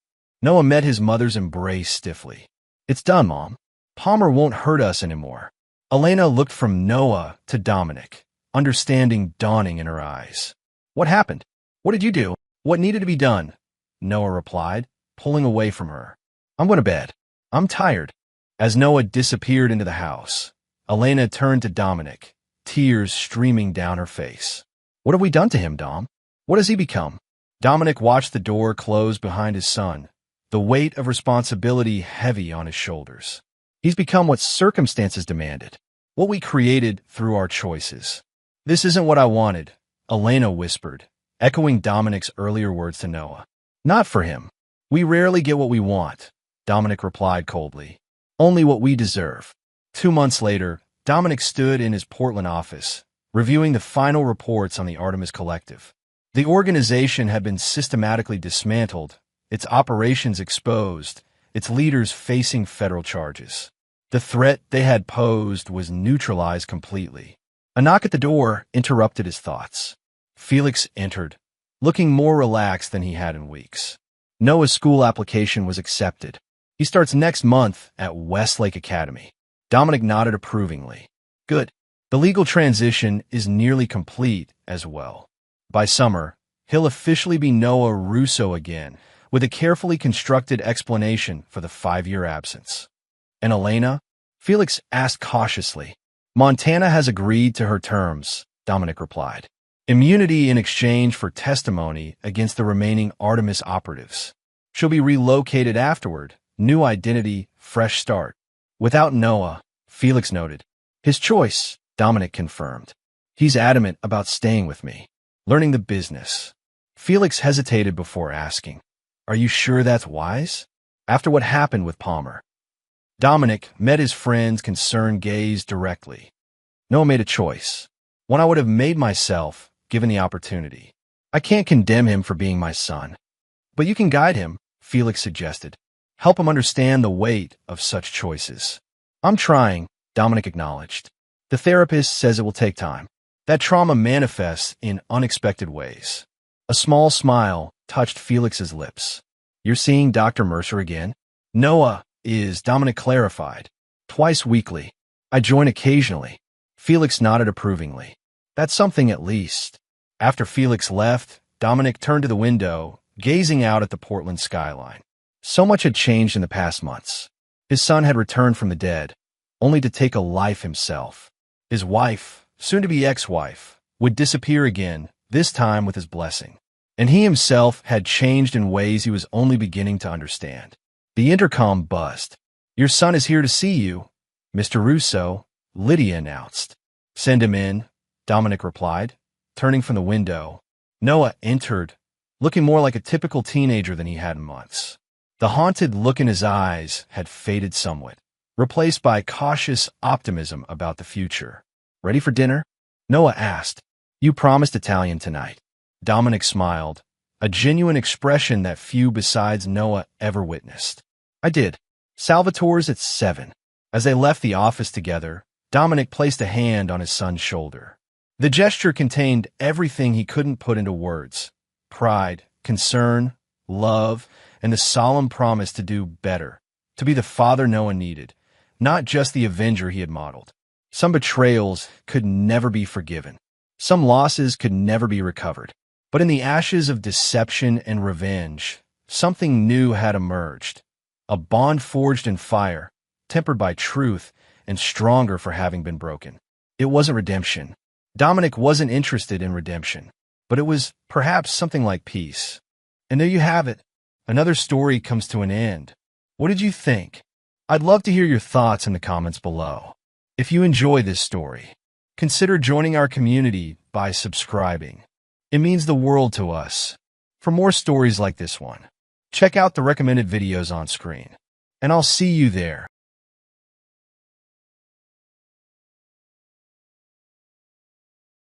Noah met his mother's embrace stiffly. It's done, Mom. Palmer won't hurt us anymore. Elena looked from Noah to Dominic, understanding dawning in her eyes. What happened? What did you do? What needed to be done? Noah replied, pulling away from her. I'm going to bed. I'm tired. As Noah disappeared into the house, Elena turned to Dominic, tears streaming down her face. What have we done to him, Dom? What has he become? Dominic watched the door close behind his son, the weight of responsibility heavy on his shoulders. He's become what circumstances demanded, what we created through our choices. This isn't what I wanted, Elena whispered, echoing Dominic's earlier words to Noah. Not for him. We rarely get what we want, Dominic replied coldly. Only what we deserve. 2 months later, Dominic stood in his Portland office, reviewing the final reports on the Artemis Collective. The organization had been systematically dismantled, its operations exposed, its leaders facing federal charges. The threat they had posed was neutralized completely. A knock at the door interrupted his thoughts. Felix entered, looking more relaxed than he had in weeks. Noah's school application was accepted. He starts next month at Westlake Academy. Dominic nodded approvingly. Good. The legal transition is nearly complete as well. By summer, he'll officially be Noah Russo again, with a carefully constructed explanation for the 5-year absence. And Elena? Felix asked cautiously. Montana has agreed to her terms, Dominic replied. Immunity in exchange for testimony against the remaining Artemis operatives. She'll be relocated afterward. New identity, fresh start. Without Noah, Felix noted. His choice, Dominic confirmed. He's adamant about staying with me, learning the business. Felix hesitated before asking, Are you sure that's wise? After what happened with Palmer. Dominic met his friend's concerned gaze directly. Noah made a choice, one I would have made myself, given the opportunity. I can't condemn him for being my son. But you can guide him, Felix suggested. Help him understand the weight of such choices. I'm trying, Dominic acknowledged. The therapist says it will take time. That trauma manifests in unexpected ways. A small smile touched Felix's lips. You're seeing Dr. Mercer again? Noah is, Dominic clarified. Twice weekly. I join occasionally. Felix nodded approvingly. That's something at least. After Felix left, Dominic turned to the window, gazing out at the Portland skyline. So much had changed in the past months. His son had returned from the dead, only to take a life himself. His wife, soon-to-be ex-wife, would disappear again, this time with his blessing. And he himself had changed in ways he was only beginning to understand. The intercom buzzed. Your son is here to see you, Mr. Russo, Lydia announced. Send him in, Dominic replied, turning from the window. Noah entered, looking more like a typical teenager than he had in months. The haunted look in his eyes had faded somewhat, replaced by cautious optimism about the future. Ready for dinner? Noah asked. You promised Italian tonight. Dominic smiled, a genuine expression that few besides Noah ever witnessed. I did. Salvatore's at 7. As they left the office together, Dominic placed a hand on his son's shoulder. The gesture contained everything he couldn't put into words. Pride, concern, love, and the solemn promise to do better, to be the father Noah needed, not just the avenger he had modeled. Some betrayals could never be forgiven. Some losses could never be recovered. But in the ashes of deception and revenge, something new had emerged. A bond forged in fire, tempered by truth, and stronger for having been broken. It wasn't redemption. Dominic wasn't interested in redemption, but it was perhaps something like peace. And there you have it. Another story comes to an end. What did you think? I'd love to hear your thoughts in the comments below. If you enjoy this story, consider joining our community by subscribing. It means the world to us. For more stories like this one, check out the recommended videos on screen. And I'll see you there.